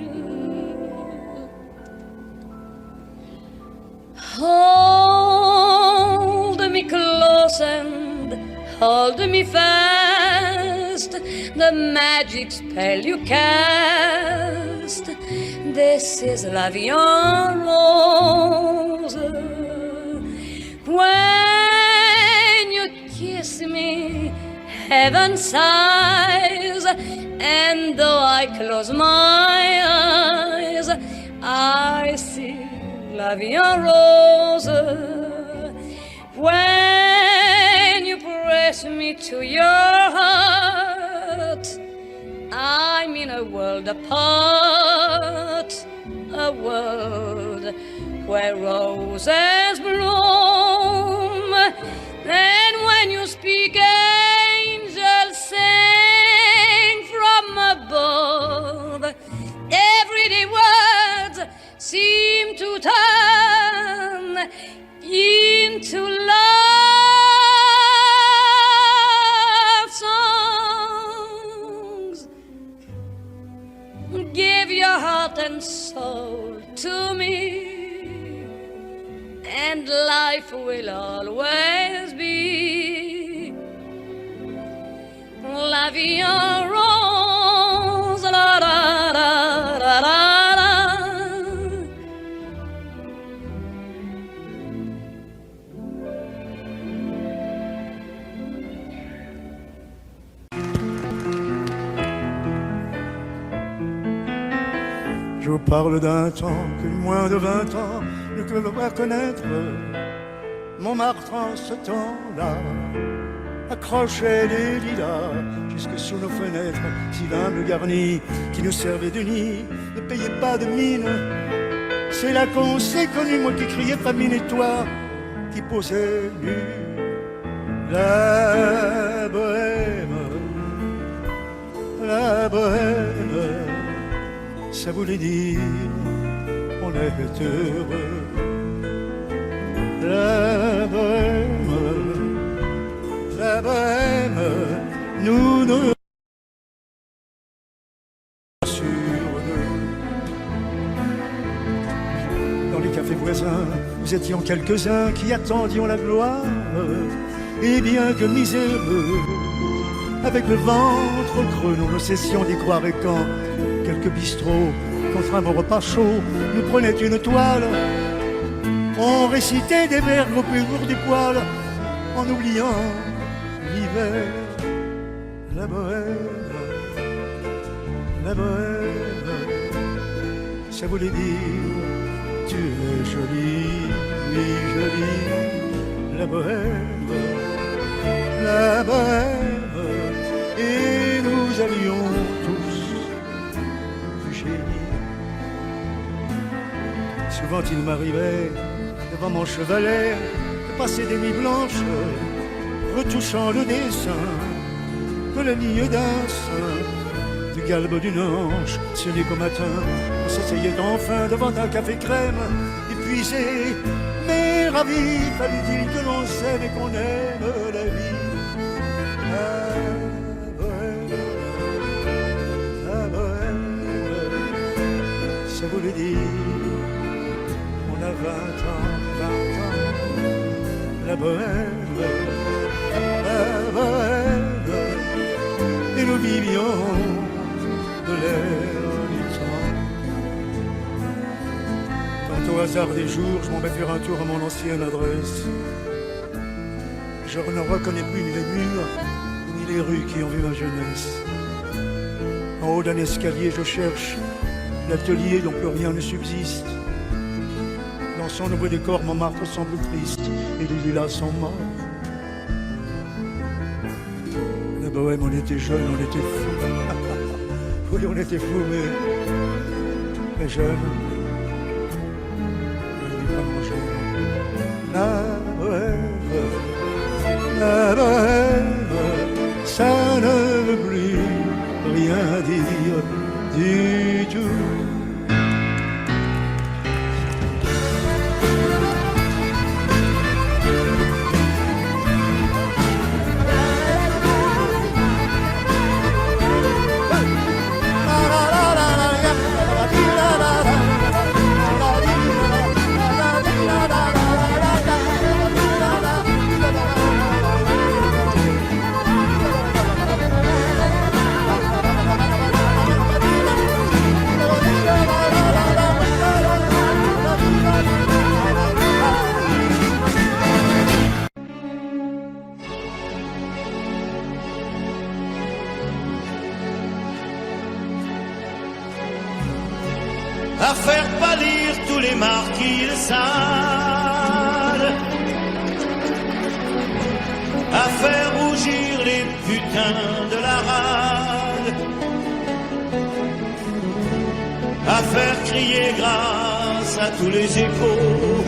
Hold me close and hold me fast, the magic spell you cast. This is la vie en rose. When you kiss me, heaven sighs, and though I close my eyes, I see la vie en rose. When you press me to your heart, I'm in a world apart, a world where roses bloom. And when you speak, angels sing from above. Everyday words seem to turn into love songs. Give your heart and soul to me, and life will always be la vie en rose. La, la, la, la, la. Je vous parle d'un temps que moins de 20 ans ne peuvent pas connaître. Montmartre en ce temps-là accrochait les lilas jusque sous nos fenêtres, si l'humble garni qui nous servait de nid ne payait pas de mine. C'est là qu'on s'est connu, moi qui criais famine et toi qui posais nu. La bohème, ça voulait dire on est heureux. La bohème, nous nous sur nous. Dans les cafés voisins, nous étions quelques-uns qui attendions la gloire. Et bien que miséreux, avec le ventre creux, nous ne cessions d'y croire. Et quand quelques bistrots, contre un bon repas chaud, nous prenaient une toile, on récitait des vers groupés autour du poil, en oubliant l'hiver. La bohème, ça voulait dire tu es jolie, oui jolie. La bohème, et nous avions tous du génie. Souvent il m'arrivait devant mon chevalet de passer des nuits blanches, retouchant le dessin de la ligne d'un sein, du galbe d'une hanche, sonné qu'au matin on s'asseyait enfin devant un café crème, épuisé mais ravi. Fallait-il que l'on s'aime et qu'on aime la vie. La bohème, ça voulait dire on a 20 ans. La bohème, millions de l'air du temps. Quand au hasard des jours, je m'en vais faire un tour à mon ancienne adresse, je ne reconnais plus ni les murs, ni les rues qui ont vu ma jeunesse. En haut d'un escalier, je cherche l'atelier dont plus rien ne subsiste. Dans son nouveau décor, Montmartre semble triste et les lilas sont morts. La bohème, on était jeunes, on était fous. Oui, on était fous, mais jeunes. La bohème, ça ne veut plus rien dire du tout. À faire pâlir tous les marquis de Sade, à faire rougir les putains de la rade, à faire crier grâce à tous les échos,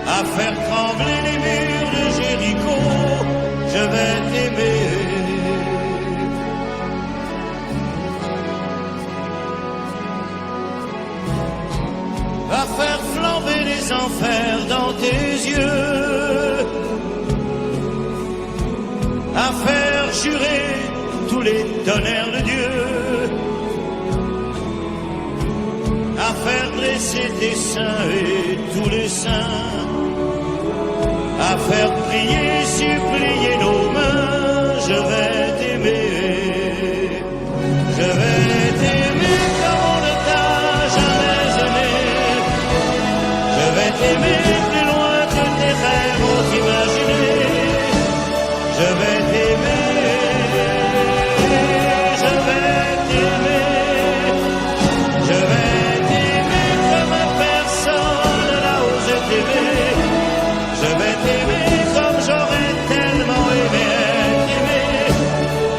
à faire trembler les murs de Jéricho. Je vais t'aimer. À faire flamber les enfers dans tes yeux, à faire jurer tous les tonnerres de Dieu, à faire dresser tes seins et tous les saints, à faire prier, supplier nos mains. Je vais t'aimer, je vais t'aimer comme on ne t'a jamais aimé. Je vais t'aimer plus loin que tes rêves ont imaginé. Je vais t'aimer, je vais t'aimer, je vais t'aimer comme personne n'a osé t'aimer. Je vais t'aimer comme j'aurais tellement aimé être aimé.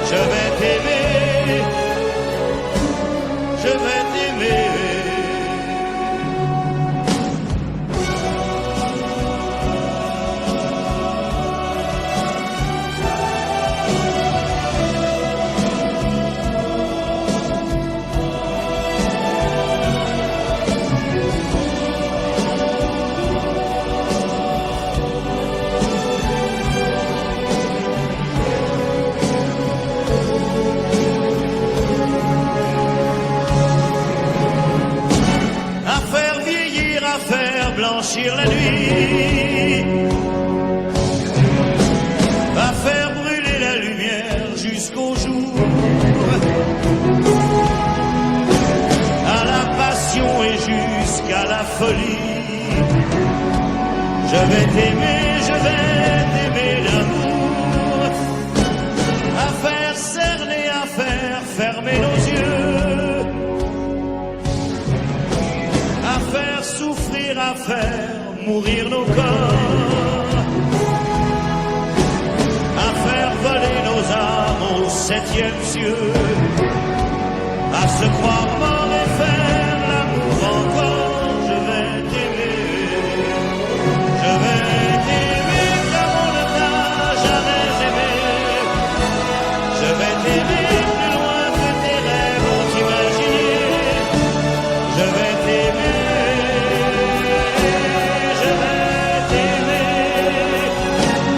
Je vais t'aimer, je vais t'aimer. Blanchir la nuit, va faire brûler la lumière jusqu'au jour, à la passion et jusqu'à la folie. Je vais t'aimer, je vais t'aimer l'amour, à faire cerner, à faire fermer nos yeux, à faire souffrir, à faire mourir nos corps, à faire voler nos âmes au 7e cieux, à se croire mort et faire l'amour encore. Je vais t'aimer, je vais t'aimer comme on ne t'a jamais aimé. Je vais t'aimer plus loin que tes rêves ont imaginé. Je vais t'aimer,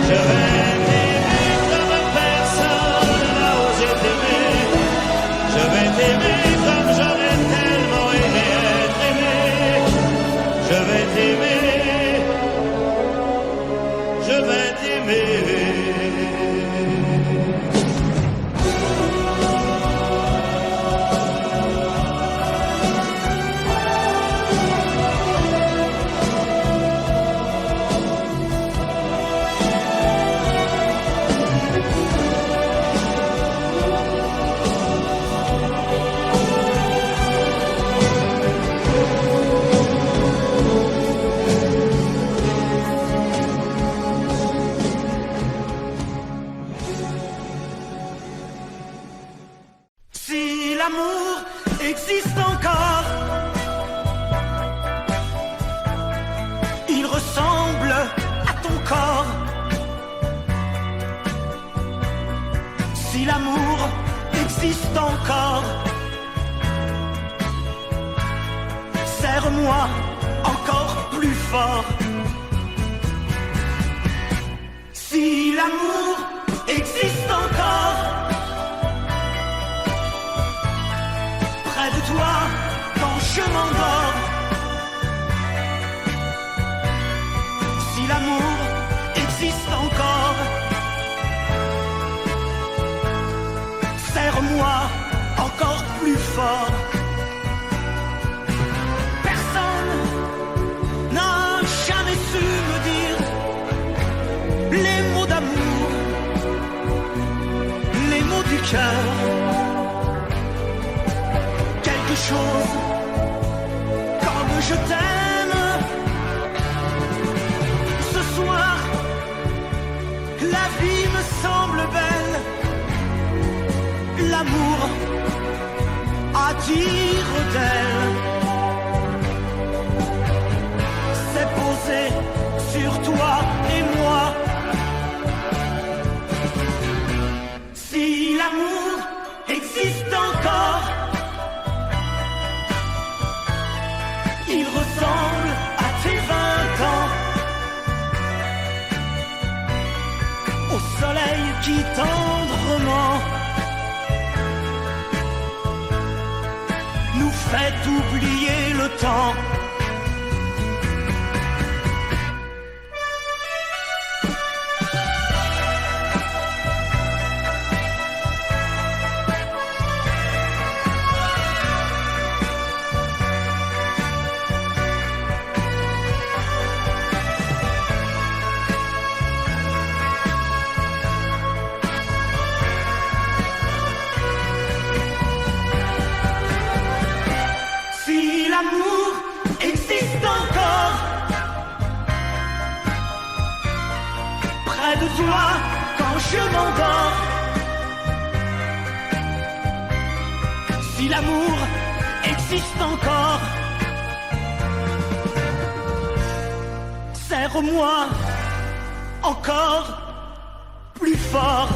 je vais t'aimer comme personne n'a osé t'aimer. Je vais t'aimer comme je existe encore. Serre-moi encore plus fort. Si l'amour existe encore, près de toi quand je m'endors. Si l'amour existe encore, serre-moi encore plus fort. Personne n'a jamais su me dire les mots d'amour, les mots du cœur. Quelque chose comme je t'aime. Ce soir, la vie me semble belle. L'amour attire d'elle. C'est posé sur toi et moi. Si l'amour existe encore, il ressemble à tes 20 ans, au soleil qui tendrement nous fait oublier le temps. Si l'amour existe encore, près de toi quand je m'endors. Si l'amour existe encore, serre-moi encore plus fort.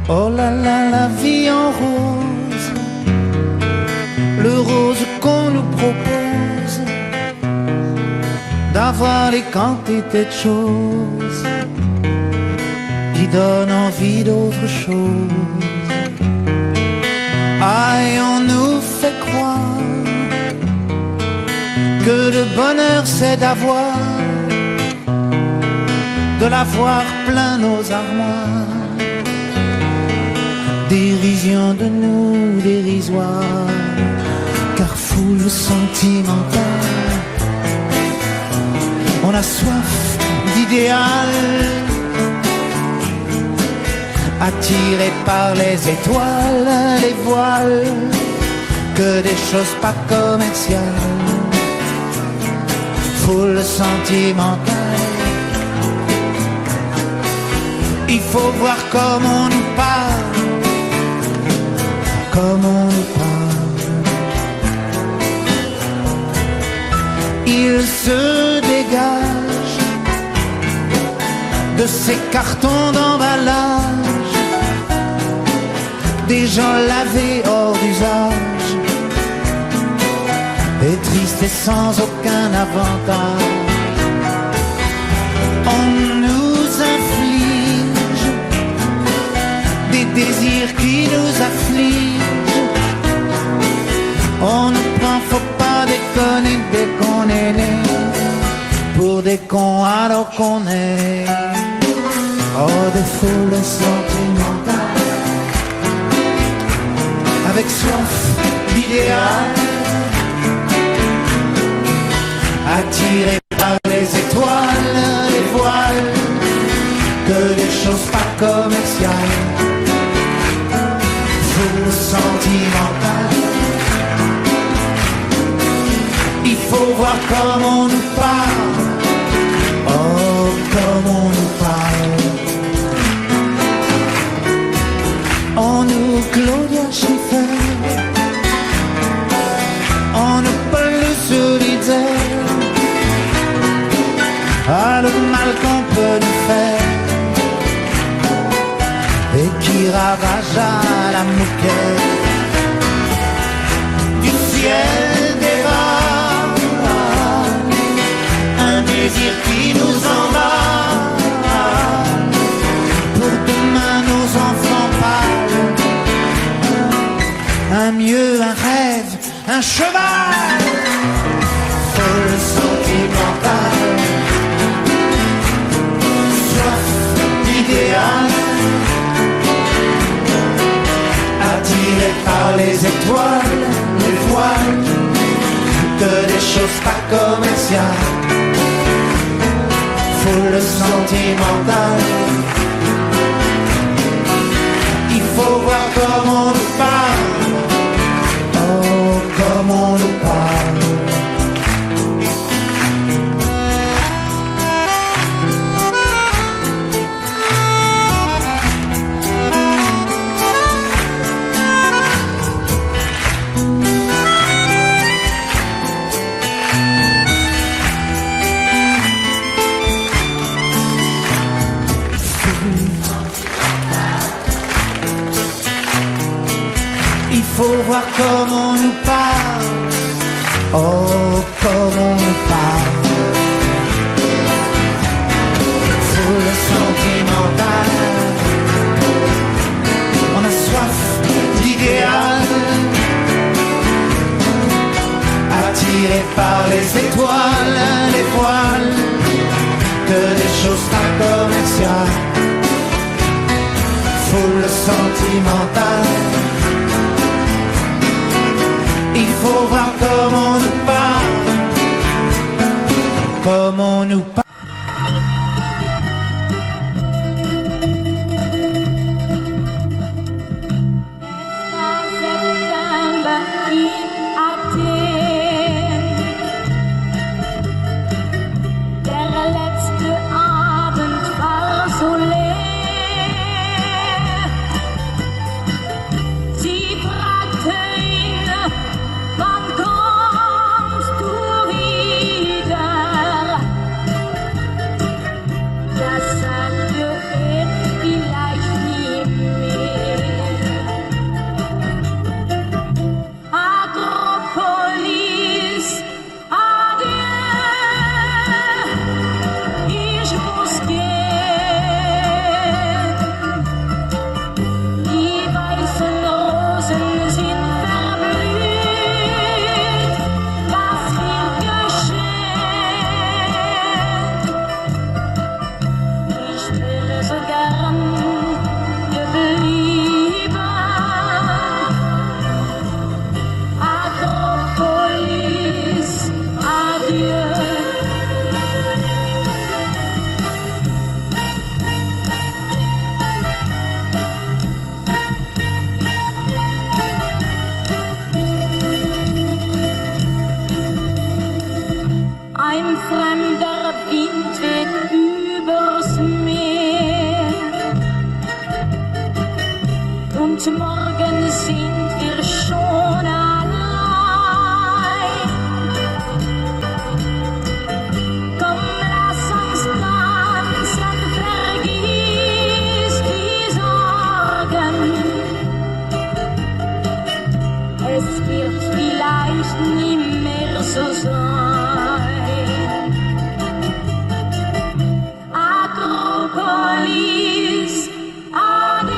Oh là là, la vie en rose, le rose qu'on nous propose, d'avoir les quantités de choses qui donnent envie d'autre chose. Aïe, on nous fait croire que le bonheur c'est d'avoir, de l'avoir plein nos armoires. Dérision de nous, dérisoire, car foule sentimentale. On a soif d'idéal, attiré par les étoiles, les voiles, que des choses pas commerciales. Foule sentimentale, il faut voir comme on nous parle, comme on nous parle. Il se dégage de ces cartons d'emballage, des gens lavés hors d'usage, et tristes et sans aucun avantage. On nous inflige des désirs qui nous affligent. On nous prend, faut pas déconner dès qu'on est né, pour des cons alors qu'on est. Oh, des foules sentimentales, avec soif d'idéal, que des choses pas commerciales. Full sentimental. Il faut voir comment on nous parle. Oh, comme on nous parle. On nous Claudia Schiffer. On nous Paul solidaire. Ah, le mal qu'on peut nous faire. Et qui ravage à la moquette du ciel des vagues. Un désir qui nous emballe. Pour demain nos enfants pâles. Un mieux, un rêve, un cheval. Folle sentimental. Soif d'idéal. Attiré par les étoiles, les voiles, que des choses pas commerciales. Foule sentimentale. Il faut voir comment on nous parle. Oh, comment on nous parle. Il faut voir comment on nous parle. Oh, comment on nous parle. Foule sentimentale. On a soif d'idéal. Attiré par les étoiles, les voiles, que des choses pas commerciales. Foule sentimentale. Il faut voir comment on nous parle. Comment on nous parle. September in Athen. Der letzte Abend war so leer. Sie fragte ihn, wann kommst du wieder? Das sagte er vielleicht nie mehr. Akropolis, adieu, ich muss gehen. Die weißen Rosen sind verblüht, was wird geschehen? Ich wäre so gern geblieben. Akropolis, adieu. Ein fremder Wind weht übers Meer. Und morgen sind wir schon allein. Komm, lass uns tanzen, vergiss die Sorgen. Es wird vielleicht nie mehr so sein. Akropolis, adieu.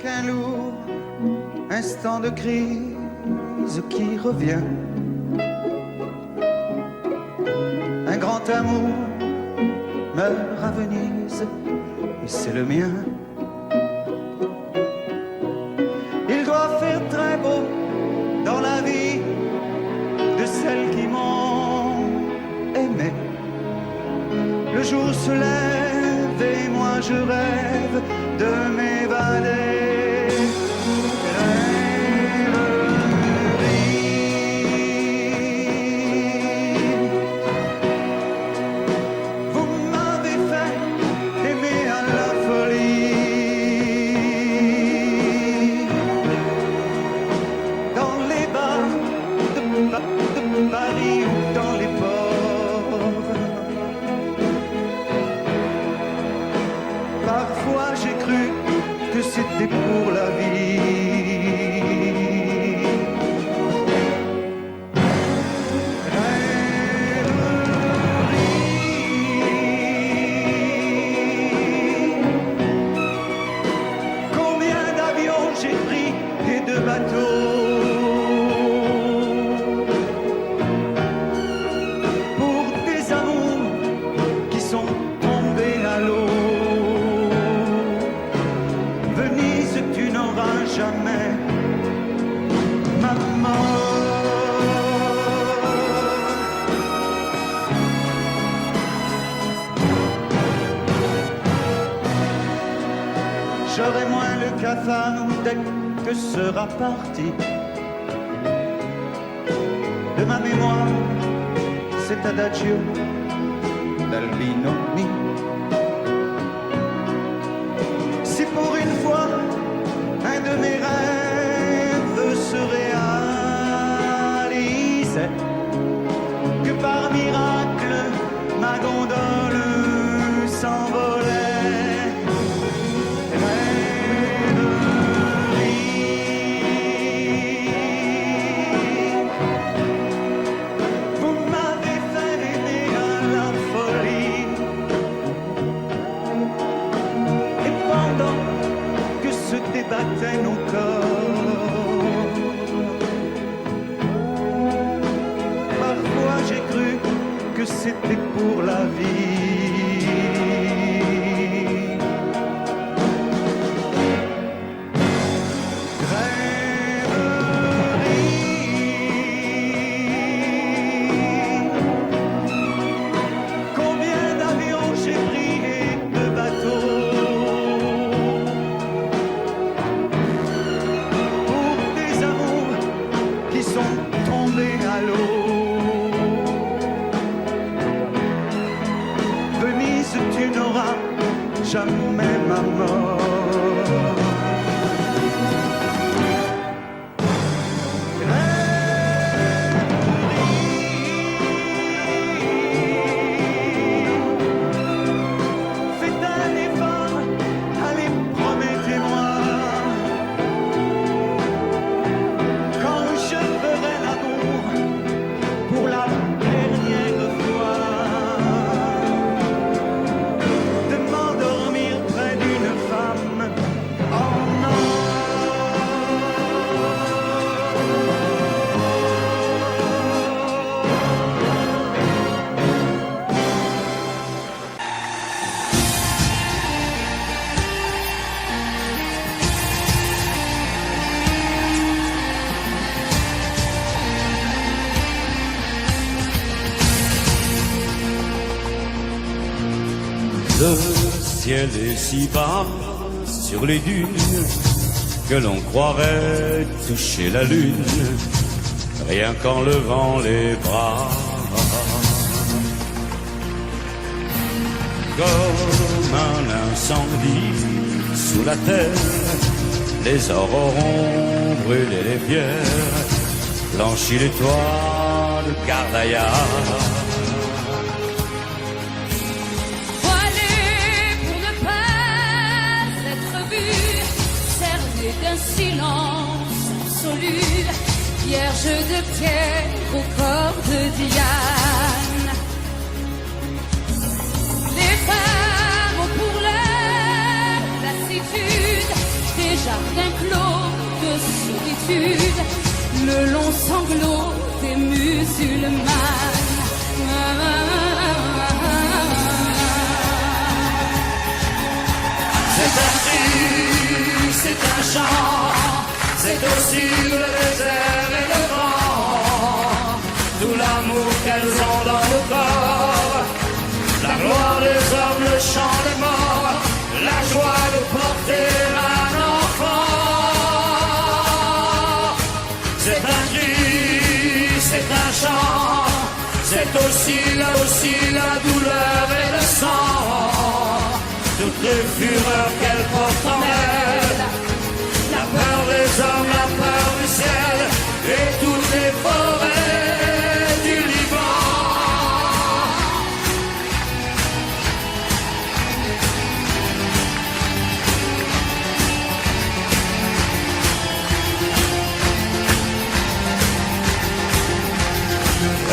qu'un lourd instant de crise qui revient. Un grand amour meurt à Venise et c'est le mien. Il doit faire très beau dans la vie de celles qui m'ont aimé. Le jour se lève et moi je rêve de m'évader. Paris ou dans les ports. Parfois j'ai cru que c'était pour la vie. Combien d'avions j'ai pris et de bateaux. Jamais maman. J'aurai moins le cafard dès que sera parti de ma mémoire cet adagio d'Albino Mi. Si pour une fois un de mes rêves se réalisait, que par miracle ma gondole s'envolait. Rêverie, vous m'avez fait aimer à la folie. Et pendant que se débattaient nos corps, parfois j'ai cru que c'était pour la vie. Rêverie, combien d'avions j'ai pris et de bateaux. Sont tombés à l'eau. Venise, tu n'auras jamais ma mort. Faites un effort, allez, promettez-moi. Le ciel est si bas sur les dunes que l'on croirait toucher la lune, rien qu'en levant les bras. Comme un incendie sous la terre, les auront brûlé les pierres, blanchi les toits de Gardaïa. D'un silence absolu, vierge de pierre au corps de Diane. Les femmes ont pour leur lassitude des jardins clos de solitude, le long sanglot des musulmanes. C'est un cri, c'est un chant, c'est aussi le désert et le vent, tout l'amour qu'elles ont dans le corps, la gloire des hommes, le chant des morts, la joie de porter un enfant. C'est un cri, c'est un chant, c'est aussi la douleur et le sang, toutes les fureurs qu'elle porte en elle, la peur des hommes, la peur du ciel, et toutes les forêts du Liban.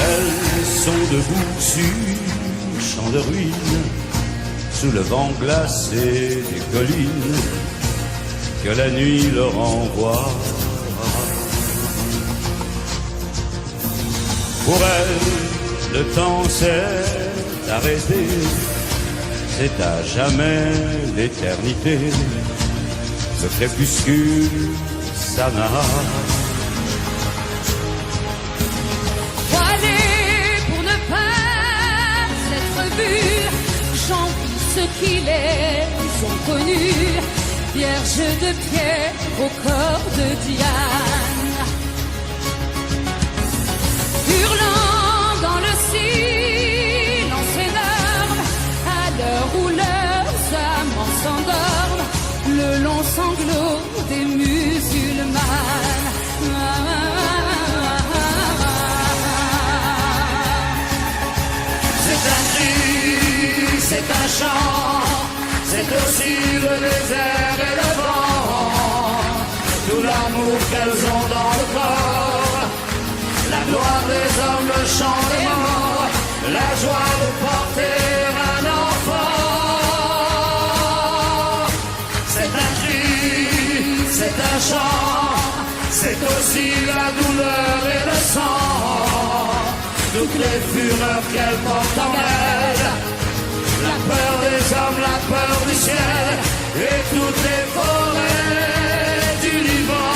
Elles sont debout sur champ de ruines, sous le vent glacé des collines que la nuit leur envoie. Pour elles, le temps s'est arrêté, c'est à jamais l'éternité, le crépuscule s'en a. Voilés pour ne pas être vus, j'envie ceux qui les ont connus, vierges de pierre au corps de Diane, hurlant dans le silence énorme, à l'heure où leurs amants s'endorment, le long sanglot des musulmanes. C'est un cri, c'est un chant, c'est aussi le désert et le vent, tout l'amour qu'elles ont dans le corps, la gloire des hommes, le chant des morts, la joie de porter un enfant. C'est un cri, c'est un chant, c'est aussi la douleur et le sang, toutes les fureurs qu'elle porte en elle, la peur des hommes, la peur du ciel, et toutes les forêts du Liban.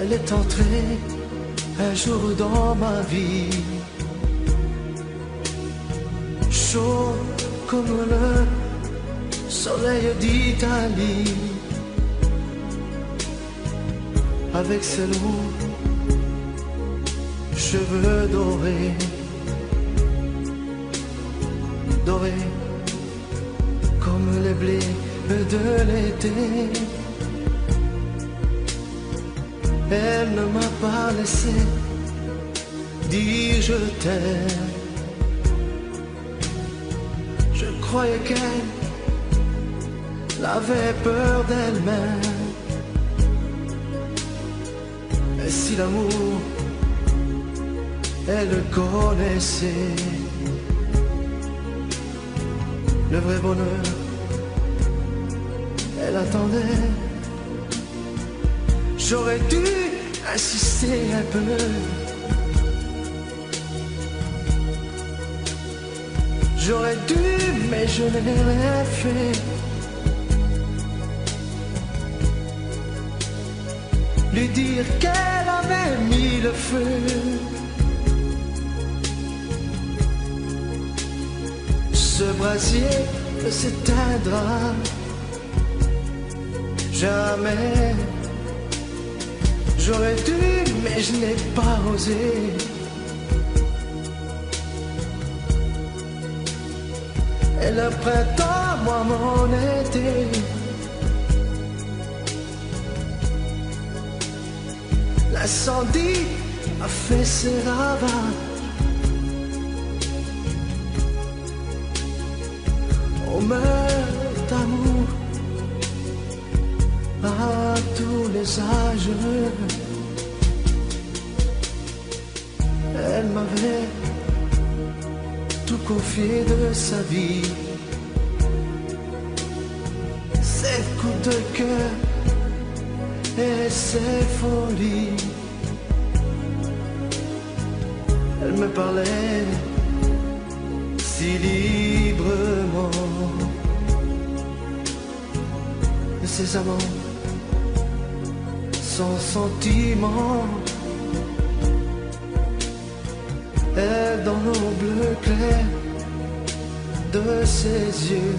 Elle est entrée un jour dans ma vie, chaud comme le soleil d'Italie, avec ses longs cheveux dorés, dorés comme les blés de l'été. Elle ne m'a pas laissé dire je t'aime. Je croyais qu'elle avait peur d'elle-même. Et si l'amour, elle le connaissait, le vrai bonheur, elle attendait. J'aurais dû insister un peu, j'aurais dû, mais je n'ai rien fait. Lui dire qu'elle avait mis le feu. Ce brasier ne s'éteindra jamais. J'aurais dû, mais je n'ai pas osé. Et le printemps, moi mon été. L'incendie a fait ses ravages. On meurt d'amour à tous les âges. Elle m'avait tout confié de sa vie. Ses coups de cœur et ses folies. Elle me parlait si librement de ses amants, sans sentiment. Et dans l'eau bleu clair de ses yeux,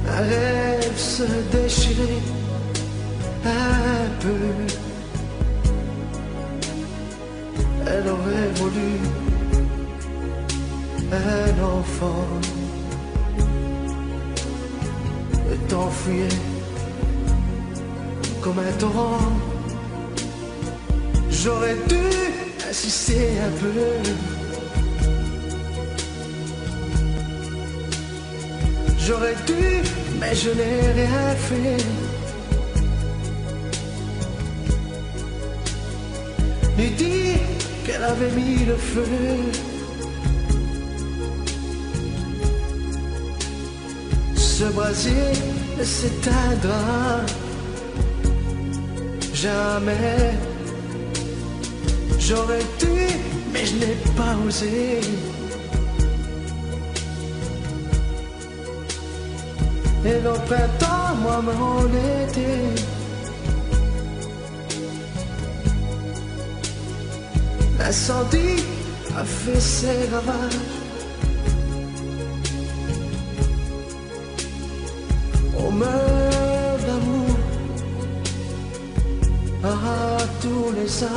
un rêve se déchirait un peu. Elle aurait voulu un enfant. Le temps fuyait comme un torrent. J'aurais dû insister un peu. J'aurais dû, mais je n'ai rien fait. Lui dire qu'elle avait mis le feu. Ce brasier s'éteindra jamais. J'aurais dû, mais je n'ai pas osé. Et le printemps, moi mon été. L'incendie a fait ses ravages. On meurt d'amour à tous les âges.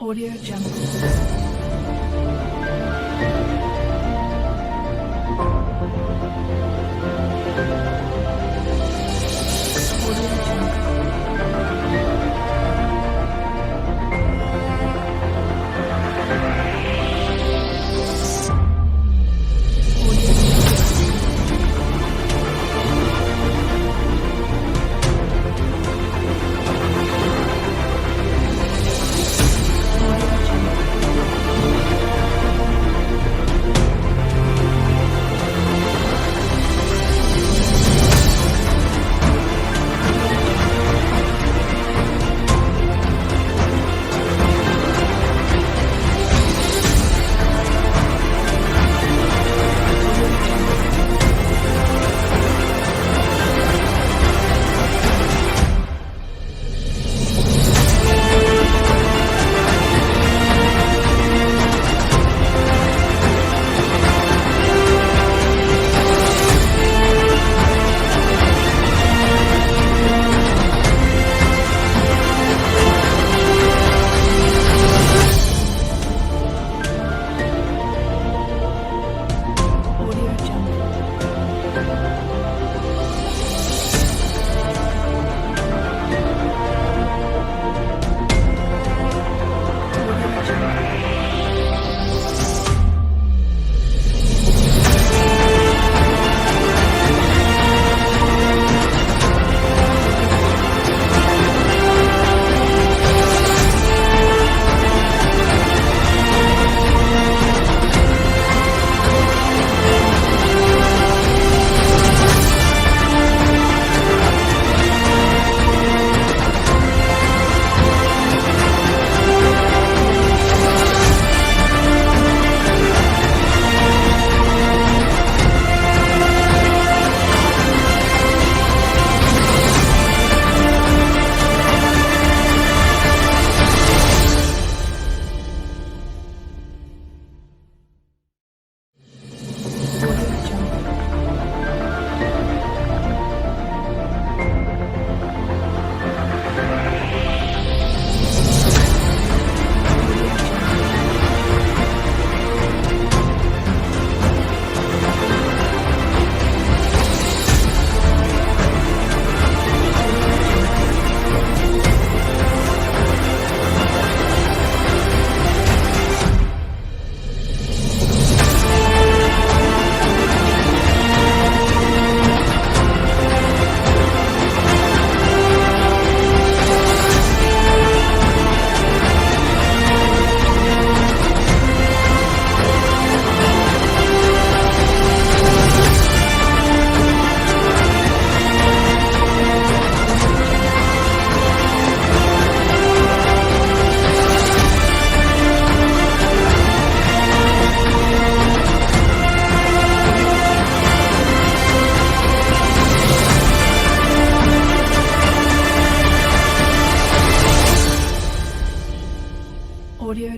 Audio Jungle.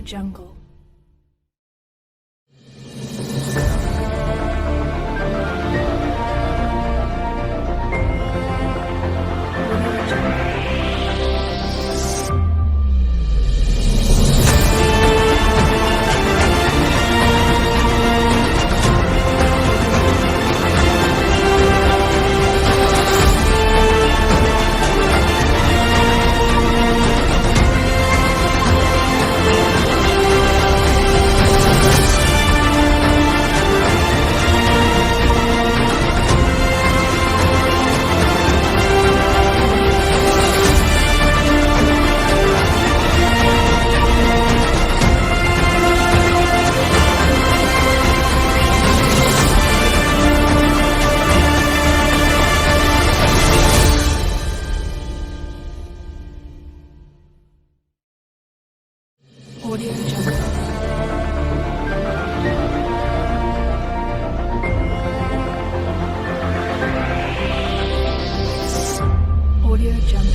Jungle. Audio Jungle. Audio Jungle.